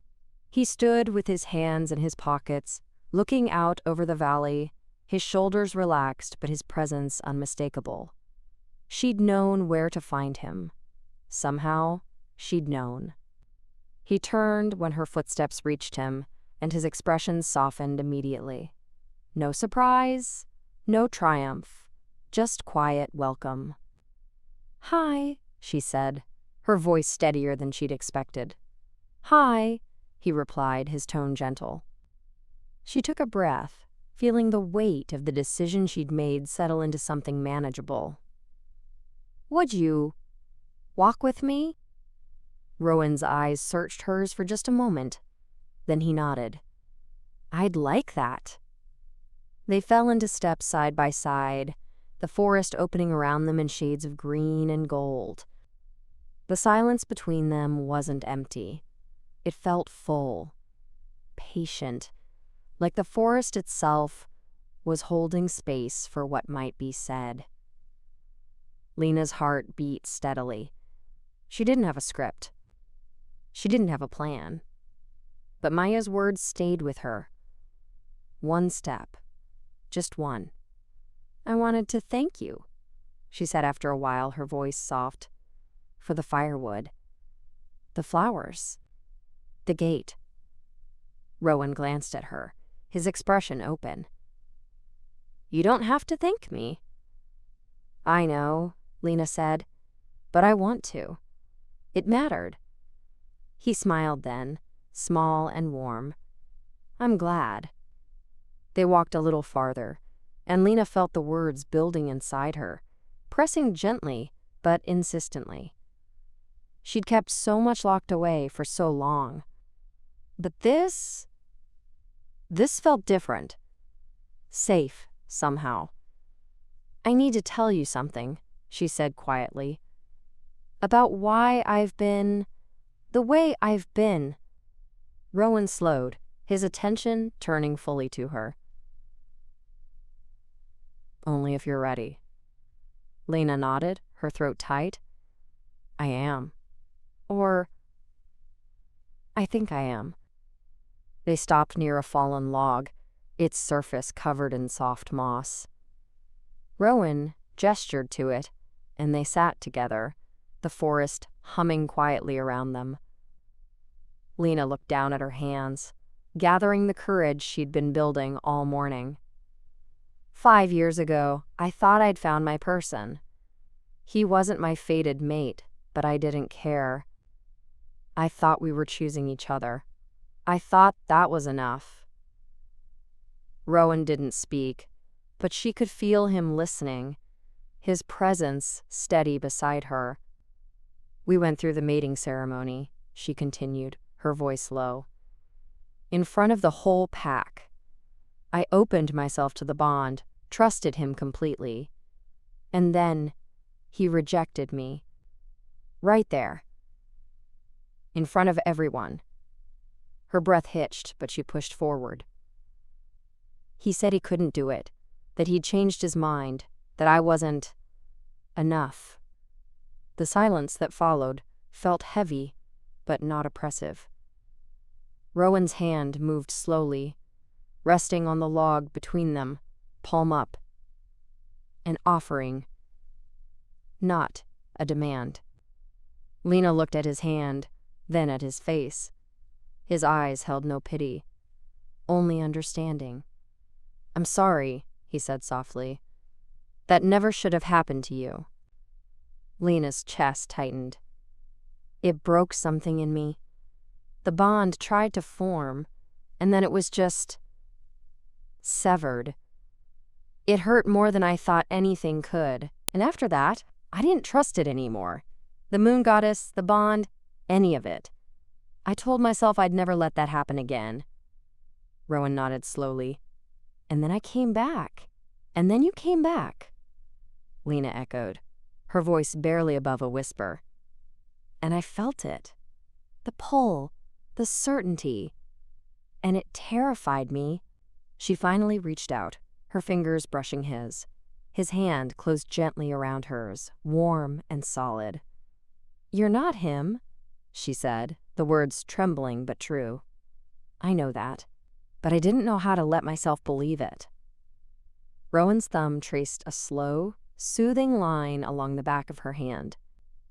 He stood with his hands in his pockets, looking out over the valley, his shoulders relaxed but his presence unmistakable. She'd known where to find him. Somehow, she'd known. He turned when her footsteps reached him, and his expression softened immediately. No surprise, no triumph, just quiet welcome. Hi, she said, her voice steadier than she'd expected. Hi, he replied, his tone gentle. She took a breath, feeling the weight of the decision she'd made settle into something manageable. Would you walk with me? Rowan's eyes searched hers for just a moment. Then he nodded. I'd like that. They fell into step side by side, the forest opening around them in shades of green and gold. The silence between them wasn't empty. It felt full, patient, like the forest itself was holding space for what might be said. Lena's heart beat steadily. She didn't have a script. She didn't have a plan. But Maya's words stayed with her. One step. Just one. "I wanted to thank you," she said after a while, her voice soft. "For the firewood. The flowers. The gate." Rowan glanced at her, his expression open. "You don't have to thank me." "I know," Lena said, "but I want to. It mattered." He smiled then, small and warm. "I'm glad." They walked a little farther, and Lena felt the words building inside her, pressing gently but insistently. She'd kept so much locked away for so long. But this felt different. Safe, somehow. "I need to tell you something," she said quietly. "About why I've been the way I've been." Rowan slowed, his attention turning fully to her. "Only if you're ready." Lena nodded, her throat tight. "I am. Or I think I am." They stopped near a fallen log, its surface covered in soft moss. Rowan gestured to it, and they sat together, the forest humming quietly around them. Lena looked down at her hands, gathering the courage she'd been building all morning. 5 years ago, I thought I'd found my person. He wasn't my fated mate, but I didn't care. I thought we were choosing each other. I thought that was enough. Rowan didn't speak, but she could feel him listening, his presence steady beside her. "We went through the mating ceremony," she continued, her voice low. "In front of the whole pack. I opened myself to the bond, trusted him completely. And then he rejected me. Right there. In front of everyone." Her breath hitched, but she pushed forward. "He said he couldn't do it, that he'd changed his mind, that I wasn't enough." The silence that followed felt heavy, but not oppressive. Rowan's hand moved slowly, resting on the log between them, palm up. An offering, not a demand. Lena looked at his hand, then at his face. His eyes held no pity, only understanding. "I'm sorry," he said softly. "That never should have happened to you." Lena's chest tightened. "It broke something in me. The bond tried to form, and then it was just severed. It hurt more than I thought anything could, and after that, I didn't trust it anymore. The moon goddess, the bond, any of it. I told myself I'd never let that happen again." Rowan nodded slowly. "And then I came back. And then you came back." Lena echoed, her voice barely above a whisper. "And I felt it. The pull, the certainty. And it terrified me." She finally reached out, her fingers brushing his. His hand closed gently around hers, warm and solid. "You're not him," she said, the words trembling but true. "I know that, but I didn't know how to let myself believe it." Rowan's thumb traced a slow, soothing line along the back of her hand.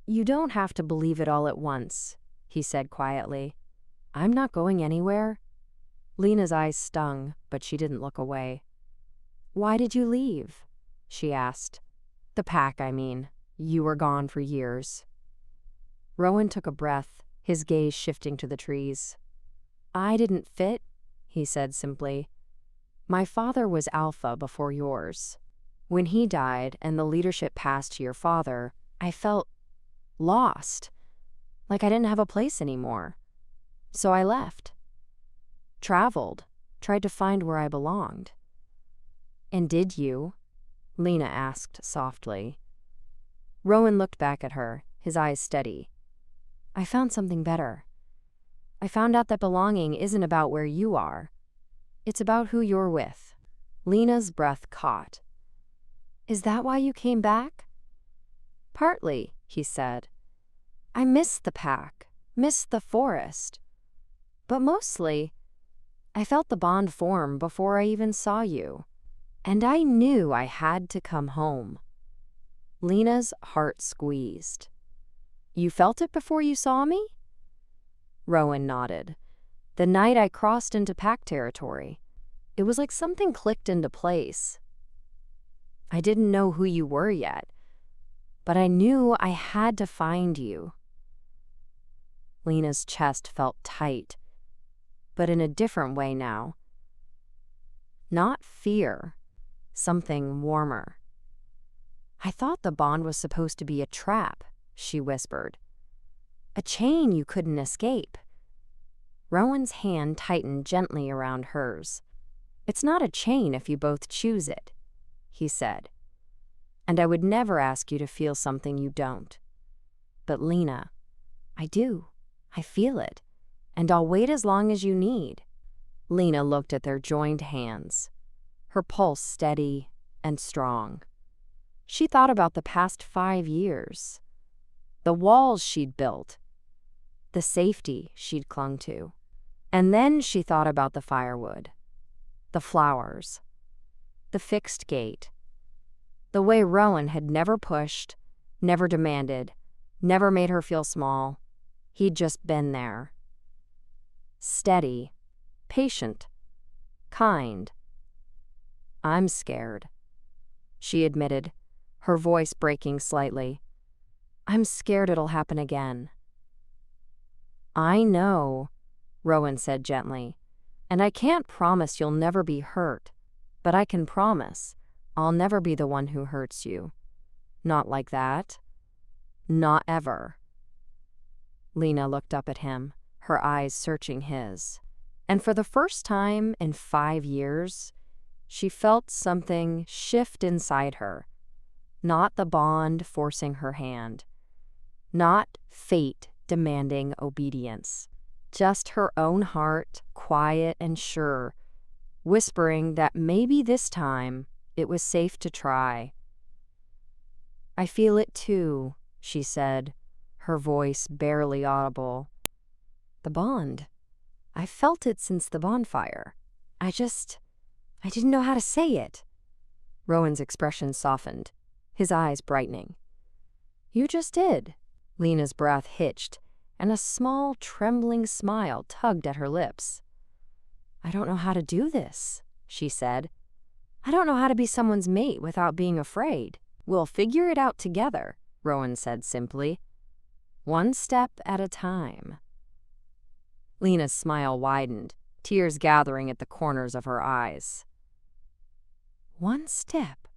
"You don't have to believe it all at once," he said quietly. "I'm not going anywhere." Lena's eyes stung, but she didn't look away. "Why did you leave?" she asked. "The pack, I mean. You were gone for years." Rowan took a breath, his gaze shifting to the trees. "I didn't fit," he said simply. "My father was alpha before yours. When he died and the leadership passed to your father, I felt lost, like I didn't have a place anymore. So I left. Traveled, tried to find where I belonged." "And did you?" Lena asked softly. Rowan looked back at her, his eyes steady. "I found something better. I found out that belonging isn't about where you are. It's about who you're with." Lena's breath caught. "Is that why you came back?" Partly, he said. I missed the pack, missed the forest. But mostly, I felt the bond form before I even saw you. And I knew I had to come home. Lena's heart squeezed. You felt it before you saw me? Rowan nodded. The night I crossed into pack territory. It was like something clicked into place. I didn't know who you were yet, but I knew I had to find you. Lena's chest felt tight, but in a different way now. Not fear, something warmer. I thought the bond was supposed to be a trap, she whispered. A chain you couldn't escape. Rowan's hand tightened gently around hers. It's not a chain if you both choose it, he said. And I would never ask you to feel something you don't. But Lena, I do. I feel it. And I'll wait as long as you need. Lena looked at their joined hands, her pulse steady and strong. She thought about the past 5 years, the walls she'd built, the safety she'd clung to. And then she thought about the firewood, the flowers, the fixed gate, the way Rowan had never pushed, never demanded, never made her feel small. He'd just been there. Steady, patient, kind. I'm scared, she admitted, her voice breaking slightly. I'm scared it'll happen again. I know, Rowan said gently, and I can't promise you'll never be hurt, but I can promise I'll never be the one who hurts you. Not like that. Not ever. Lena looked up at him, her eyes searching his. And for the first time in 5 years, she felt something shift inside her. Not the bond forcing her hand. Not fate demanding obedience. Just her own heart, quiet and sure, whispering that maybe this time it was safe to try. I feel it too, she said, her voice barely audible. The bond. I felt it since the bonfire. I didn't know how to say it. Rowan's expression softened, his eyes brightening. You just did. Lena's breath hitched, and a small, trembling smile tugged at her lips. I don't know how to do this, she said. I don't know how to be someone's mate without being afraid. We'll figure it out together, Rowan said simply. One step at a time. Lena's smile widened, tears gathering at the corners of her eyes. One step,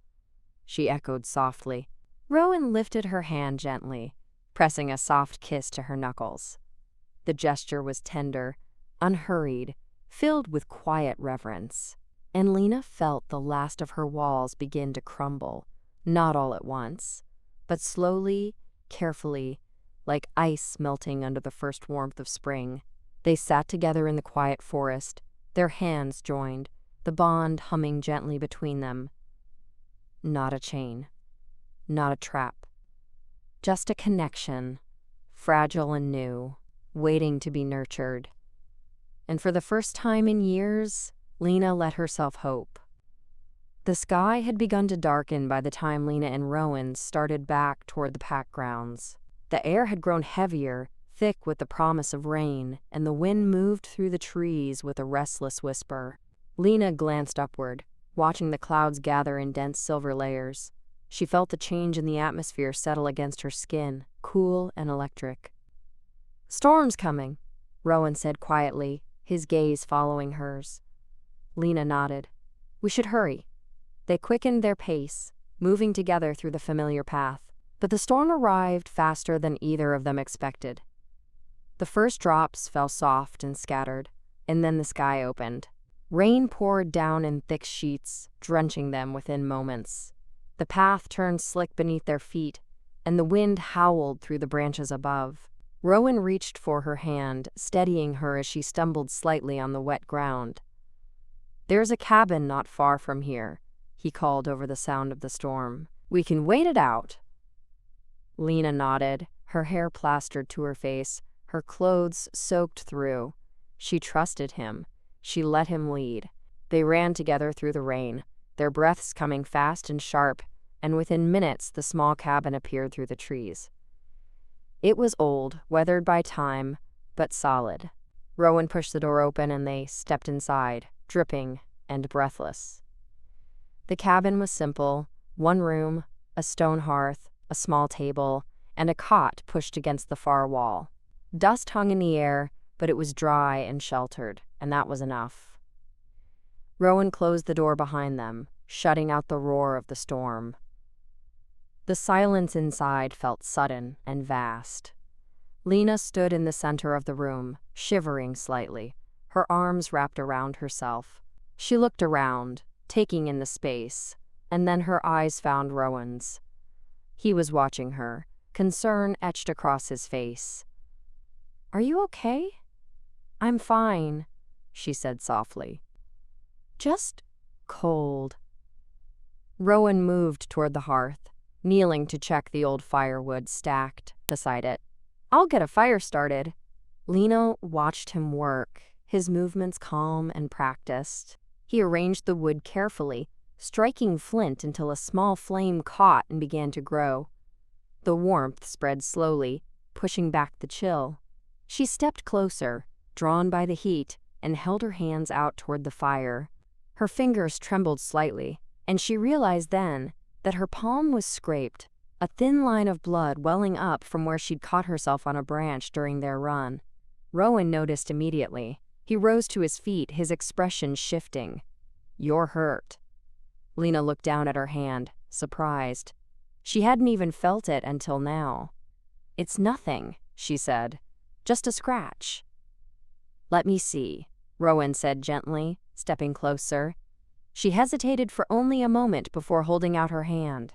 she echoed softly. Rowan lifted her hand gently, pressing a soft kiss to her knuckles. The gesture was tender, unhurried, filled with quiet reverence. And Lena felt the last of her walls begin to crumble, not all at once, but slowly, carefully, like ice melting under the first warmth of spring. They sat together in the quiet forest, their hands joined, the bond humming gently between them. Not a chain, not a trap, just a connection, fragile and new, waiting to be nurtured. And for the first time in years, Lena let herself hope. The sky had begun to darken by the time Lena and Rowan started back toward the pack grounds. The air had grown heavier, thick with the promise of rain, and the wind moved through the trees with a restless whisper. Lena glanced upward, watching the clouds gather in dense silver layers. She felt the change in the atmosphere settle against her skin, cool and electric. Storm's coming, Rowan said quietly, his gaze following hers. Lena nodded. We should hurry. They quickened their pace, moving together through the familiar path. But the storm arrived faster than either of them expected. The first drops fell soft and scattered, and then the sky opened. Rain poured down in thick sheets, drenching them within moments. The path turned slick beneath their feet, and the wind howled through the branches above. Rowan reached for her hand, steadying her as she stumbled slightly on the wet ground. There's a cabin not far from here, he called over the sound of the storm. We can wait it out. Lena nodded, her hair plastered to her face, her clothes soaked through. She trusted him. She let him lead. They ran together through the rain, their breaths coming fast and sharp, and within minutes the small cabin appeared through the trees. It was old, weathered by time, but solid. Rowan pushed the door open and they stepped inside, dripping and breathless. The cabin was simple: one room, a stone hearth, a small table, and a cot pushed against the far wall. Dust hung in the air, but it was dry and sheltered, and that was enough. Rowan closed the door behind them, shutting out the roar of the storm. The silence inside felt sudden and vast. Lena stood in the center of the room, shivering slightly, her arms wrapped around herself. She looked around, taking in the space, and then her eyes found Rowan's. He was watching her, concern etched across his face. "Are you okay?" "I'm fine," she said softly. "Just cold." Rowan moved toward the hearth, kneeling to check the old firewood stacked beside it. "I'll get a fire started." Lena watched him work, his movements calm and practiced. He arranged the wood carefully, striking flint until a small flame caught and began to grow. The warmth spread slowly, pushing back the chill. She stepped closer, drawn by the heat, and held her hands out toward the fire. Her fingers trembled slightly, and she realized then that her palm was scraped, a thin line of blood welling up from where she'd caught herself on a branch during their run. Rowan noticed immediately. He rose to his feet, his expression shifting. "You're hurt." Lena looked down at her hand, surprised. She hadn't even felt it until now. "It's nothing," she said. "Just a scratch." "Let me see," Rowan said gently, stepping closer. She hesitated for only a moment before holding out her hand.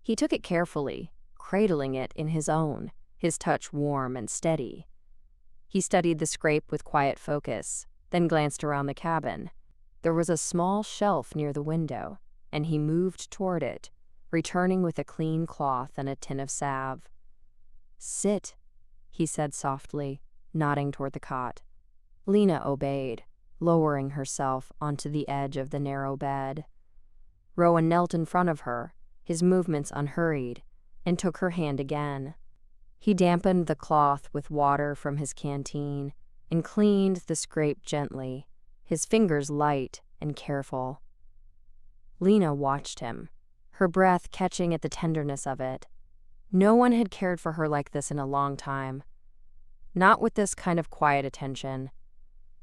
He took it carefully, cradling it in his own, his touch warm and steady. He studied the scrape with quiet focus, then glanced around the cabin. There was a small shelf near the window, and he moved toward it, returning with a clean cloth and a tin of salve. "Sit," he said softly, nodding toward the cot. Lena obeyed, lowering herself onto the edge of the narrow bed. Rowan knelt in front of her, his movements unhurried, and took her hand again. He dampened the cloth with water from his canteen and cleaned the scrape gently, his fingers light and careful. Lena watched him, her breath catching at the tenderness of it. No one had cared for her like this in a long time. Not with this kind of quiet attention.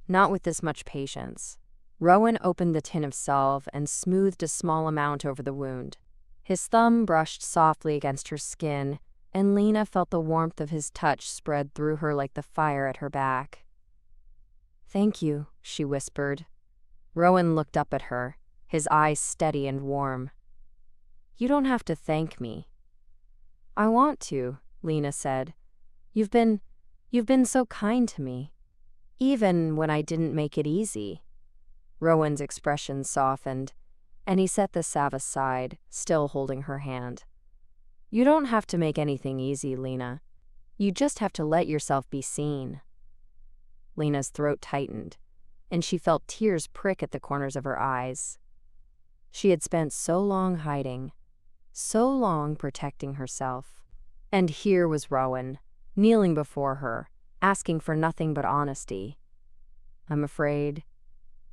Not with this much patience. Rowan opened the tin of salve and smoothed a small amount over the wound. His thumb brushed softly against her skin, and Lena felt the warmth of his touch spread through her like the fire at her back. "Thank you," she whispered. Rowan looked up at her, his eyes steady and warm. "You don't have to thank me." "I want to," Lena said. You've been so kind to me. Even when I didn't make it easy." Rowan's expression softened, and he set the salve aside, still holding her hand. "You don't have to make anything easy, Lena. You just have to let yourself be seen." Lena's throat tightened, and she felt tears prick at the corners of her eyes. She had spent so long hiding, so long protecting herself. And here was Rowan, kneeling before her, asking for nothing but honesty. "I'm afraid,"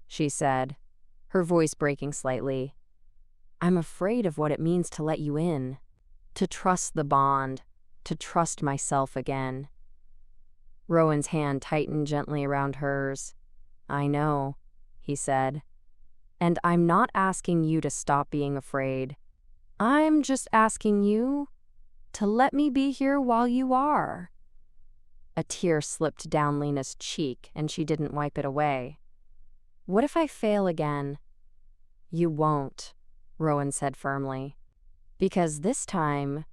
she said, her voice breaking slightly. "I'm afraid of what it means to let you in, to trust the bond, to trust myself again." Rowan's hand tightened gently around hers. "I know," he said. "And I'm not asking you to stop being afraid. I'm just asking you to let me be here while you are." A tear slipped down Lena's cheek, and she didn't wipe it away. "What if I fail again?" "You won't," Rowan said firmly. "Because this time,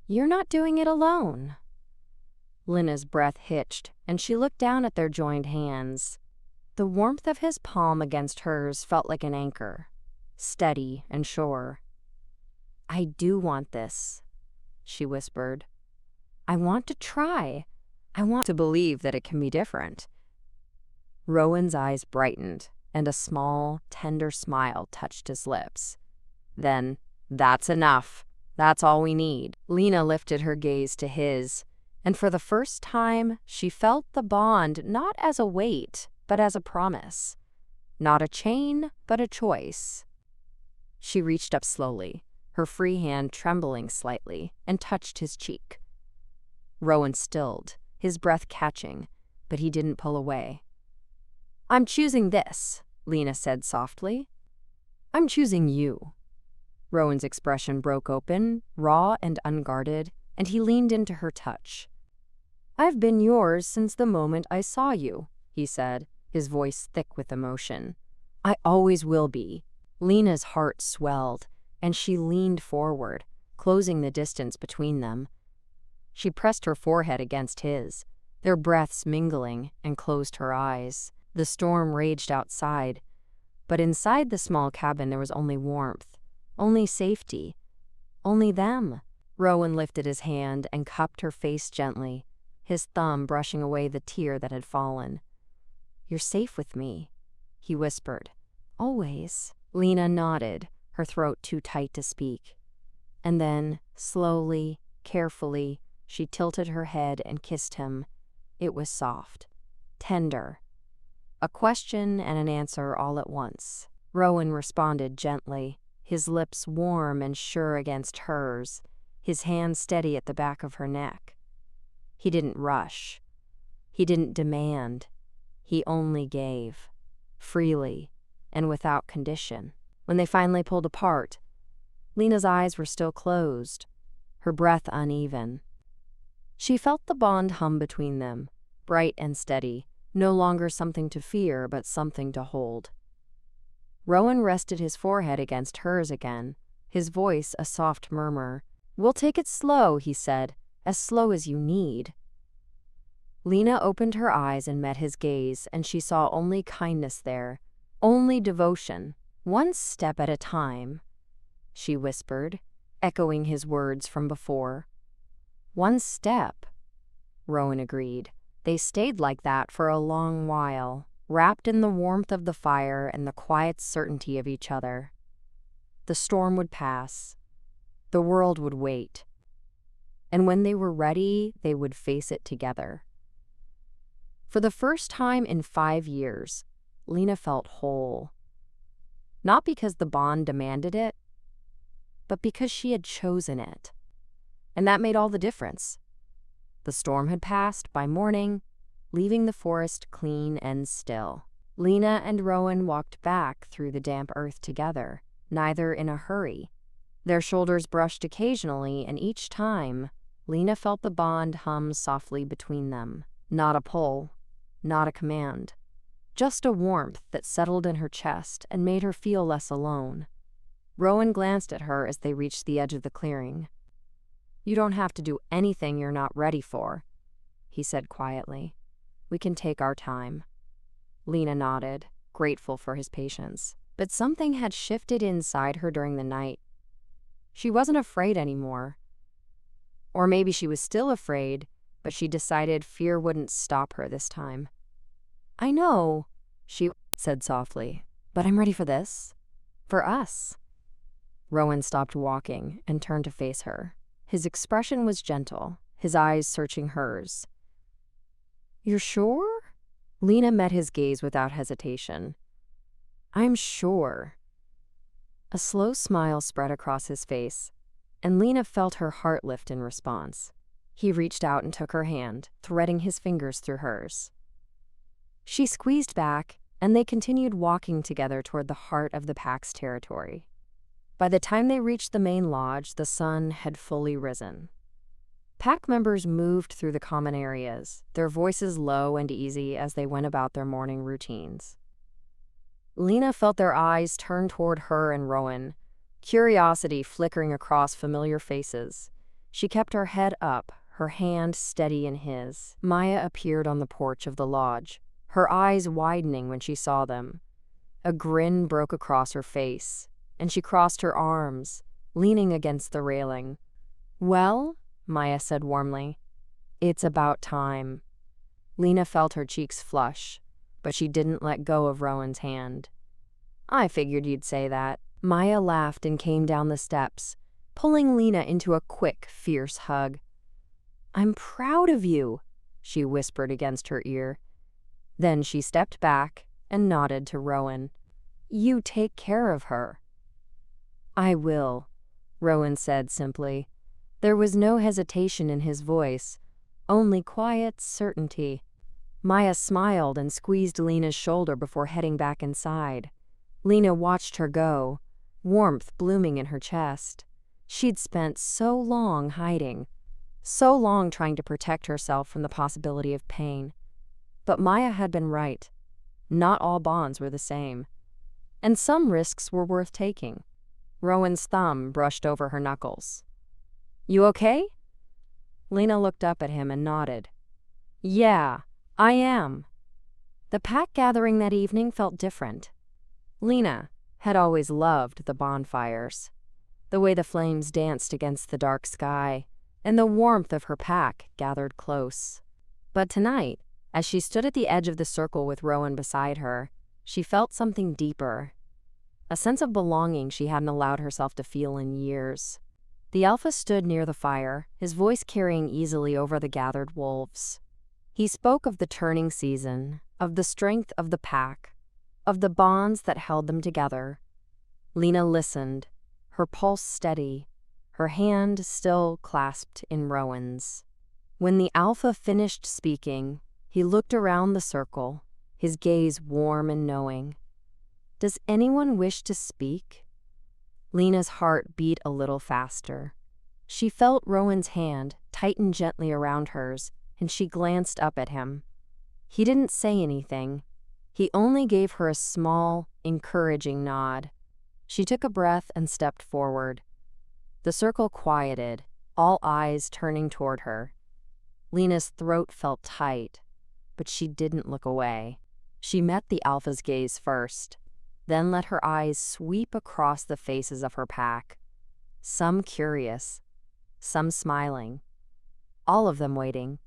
you're not doing it alone." Lena's breath hitched, and she looked down at their joined hands. The warmth of his palm against hers felt like an anchor, steady and sure. "I do want this," she whispered. I want to try. I want to believe that it can be different." Rowan's eyes brightened, and a small, tender smile touched his lips. "Then, that's enough. That's all we need." Lena lifted her gaze to his, and for the first time, she felt the bond not as a weight, but as a promise. Not a chain, but a choice. She reached up slowly, her free hand trembling slightly, and touched his cheek. Rowan stilled, his breath catching, but he didn't pull away. "I'm choosing this," Lena said softly. "I'm choosing you." Rowan's expression broke open, raw and unguarded, and he leaned into her touch. "I've been yours since the moment I saw you," he said, his voice thick with emotion. "I always will be." Lena's heart swelled, and she leaned forward, closing the distance between them. She pressed her forehead against his, their breaths mingling, and closed her eyes. The storm raged outside, but inside the small cabin there was only warmth, only safety, only them. Rowan lifted his hand and cupped her face gently, his thumb brushing away the tear that had fallen. "You're safe with me," he whispered. "Always." Lena nodded, her throat too tight to speak. And then, slowly, carefully, she tilted her head and kissed him. It was soft, tender. A question and an answer all at once. Rowan responded gently, his lips warm and sure against hers, his hand steady at the back of her neck. He didn't rush. He didn't demand. He only gave, freely and without condition. When they finally pulled apart, Lena's eyes were still closed, her breath uneven. She felt the bond hum between them, bright and steady, no longer something to fear, but something to hold. Rowan rested his forehead against hers again, his voice a soft murmur. "We'll take it slow," he said, "as slow as you need." Lena opened her eyes and met his gaze, and she saw only kindness there, only devotion. "One step at a time," she whispered, echoing his words from before. "One step," Rowan agreed. They stayed like that for a long while, wrapped in the warmth of the fire and the quiet certainty of each other. The storm would pass. The world would wait. And when they were ready, they would face it together. For the first time in 5 years, Lena felt whole. Not because the bond demanded it, but because she had chosen it. And that made all the difference. The storm had passed by morning, leaving the forest clean and still. Lena and Rowan walked back through the damp earth together, neither in a hurry. Their shoulders brushed occasionally, and each time, Lena felt the bond hum softly between them. Not a pull, not a command. Just a warmth that settled in her chest and made her feel less alone. Rowan glanced at her as they reached the edge of the clearing. "You don't have to do anything you're not ready for," he said quietly. "We can take our time." Lena nodded, grateful for his patience. But something had shifted inside her during the night. She wasn't afraid anymore. Or maybe she was still afraid, but she decided fear wouldn't stop her this time. "I know," she said softly, "but I'm ready for this. For us." Rowan stopped walking and turned to face her. His expression was gentle, his eyes searching hers. "You're sure?" Lena met his gaze without hesitation. "I'm sure." A slow smile spread across his face, and Lena felt her heart lift in response. He reached out and took her hand, threading his fingers through hers. She squeezed back, and they continued walking together toward the heart of the pack's territory. By the time they reached the main lodge, the sun had fully risen. Pack members moved through the common areas, their voices low and easy as they went about their morning routines. Lena felt their eyes turn toward her and Rowan, curiosity flickering across familiar faces. She kept her head up, her hand steady in his. Maya appeared on the porch of the lodge, her eyes widening when she saw them. A grin broke across her face, and she crossed her arms, leaning against the railing. "Well?" Maya said warmly. It's about time. Lena felt her cheeks flush, but she didn't let go of Rowan's hand. I figured you'd say that. Maya laughed and came down the steps, pulling Lena into a quick, fierce hug. I'm proud of you, she whispered against her ear. Then she stepped back and nodded to Rowan. You take care of her. I will, Rowan said simply. There was no hesitation in his voice, only quiet certainty. Maya smiled and squeezed Lena's shoulder before heading back inside. Lena watched her go, warmth blooming in her chest. She'd spent so long hiding, so long trying to protect herself from the possibility of pain. But Maya had been right. Not all bonds were the same. And some risks were worth taking. Rowan's thumb brushed over her knuckles. You okay? Lena looked up at him and nodded. Yeah, I am. The pack gathering that evening felt different. Lena had always loved the bonfires, the way the flames danced against the dark sky, and the warmth of her pack gathered close. But tonight, as she stood at the edge of the circle with Rowan beside her, she felt something deeper, a sense of belonging she hadn't allowed herself to feel in years. The alpha stood near the fire, his voice carrying easily over the gathered wolves. He spoke of the turning season, of the strength of the pack, of the bonds that held them together. Lena listened, her pulse steady, her hand still clasped in Rowan's. When the alpha finished speaking, he looked around the circle, his gaze warm and knowing. Does anyone wish to speak? Lena's heart beat a little faster. She felt Rowan's hand tighten gently around hers, and she glanced up at him. He didn't say anything. He only gave her a small, encouraging nod. She took a breath and stepped forward. The circle quieted, all eyes turning toward her. Lena's throat felt tight, but she didn't look away. She met the alpha's gaze first, then let her eyes sweep across the faces of her pack, some curious, some smiling, all of them waiting.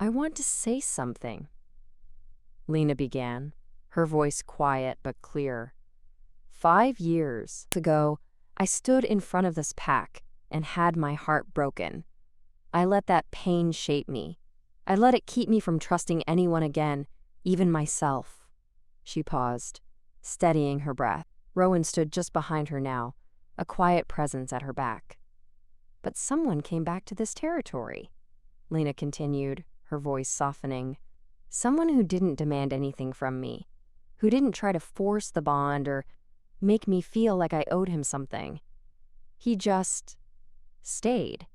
I want to say something, Lena began, her voice quiet but clear. 5 years ago, I stood in front of this pack and had my heart broken. I let that pain shape me. I let it keep me from trusting anyone again, even myself. She paused, steadying her breath. Rowan stood just behind her now, a quiet presence at her back. But someone came back to this territory, Lena continued, her voice softening. Someone who didn't demand anything from me, who didn't try to force the bond or make me feel like I owed him something. He just stayed.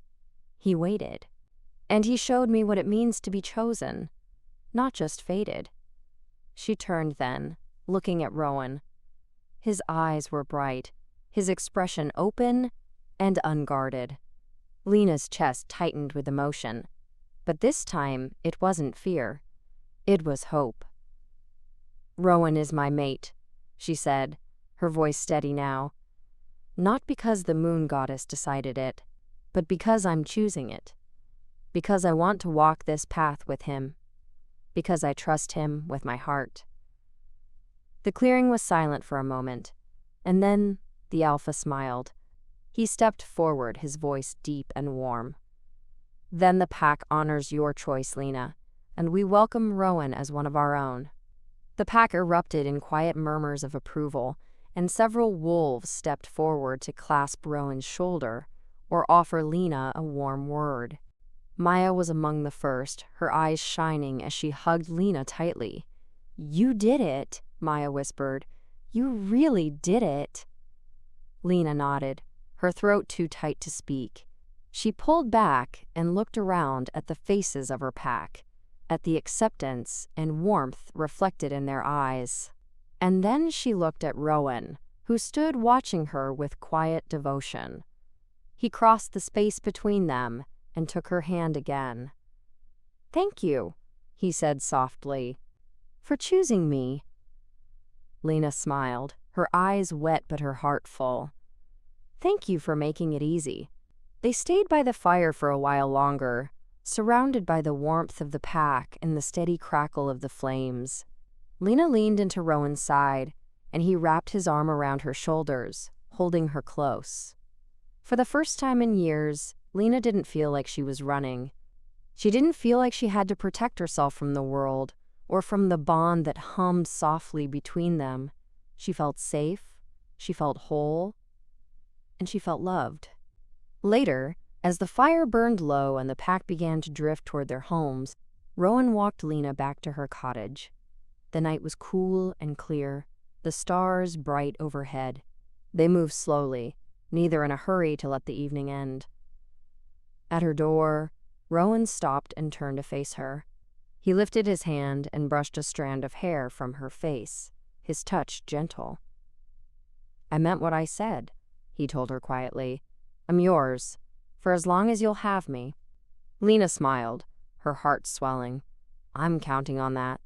He waited. And he showed me what it means to be chosen, not just fated. She turned then, looking at Rowan. His eyes were bright, his expression open and unguarded. Lena's chest tightened with emotion, but this time it wasn't fear. It was hope. Rowan is my mate, she said, her voice steady now. Not because the moon goddess decided it, but because I'm choosing it. Because I want to walk this path with him. Because I trust him with my heart. The clearing was silent for a moment, and then the alpha smiled. He stepped forward, his voice deep and warm. Then the pack honors your choice, Lena, and we welcome Rowan as one of our own. The pack erupted in quiet murmurs of approval, and several wolves stepped forward to clasp Rowan's shoulder or offer Lena a warm word. Maya was among the first, her eyes shining as she hugged Lena tightly. You did it, Maya whispered. You really did it. Lena nodded, her throat too tight to speak. She pulled back and looked around at the faces of her pack, at the acceptance and warmth reflected in their eyes. And then she looked at Rowan, who stood watching her with quiet devotion. He crossed the space between them and took her hand again. Thank you, he said softly, for choosing me. Lena smiled, her eyes wet but her heart full. Thank you for making it easy. They stayed by the fire for a while longer, Surrounded by the warmth of the pack and the steady crackle of the flames, Lena leaned into Rowan's side, and he wrapped his arm around her shoulders, holding her close. For the first time in years, Lena didn't feel like she was running. She didn't feel like she had to protect herself from the world or from the bond that hummed softly between them. She felt safe, she felt whole, and she felt loved. Later, as the fire burned low and the pack began to drift toward their homes, Rowan walked Lena back to her cottage. The night was cool and clear, the stars bright overhead. They moved slowly, neither in a hurry to let the evening end. At her door, Rowan stopped and turned to face her. He lifted his hand and brushed a strand of hair from her face, his touch gentle. "I meant what I said," he told her quietly. "I'm yours, for as long as you'll have me." Lena smiled, her heart swelling. "I'm counting on that."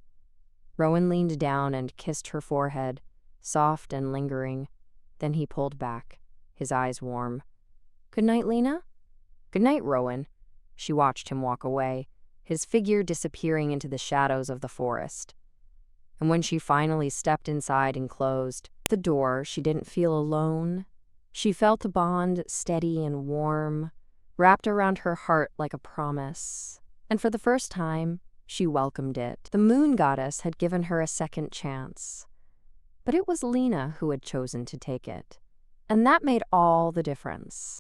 Rowan leaned down and kissed her forehead, soft and lingering. Then he pulled back, his eyes warm. "Good night, Lena." "Good night, Rowan." She watched him walk away, his figure disappearing into the shadows of the forest. And when she finally stepped inside and closed the door, she didn't feel alone. She felt a bond steady and warm, wrapped around her heart like a promise. And for the first time, she welcomed it. The moon goddess had given her a second chance. But it was Lena who had chosen to take it. And that made all the difference.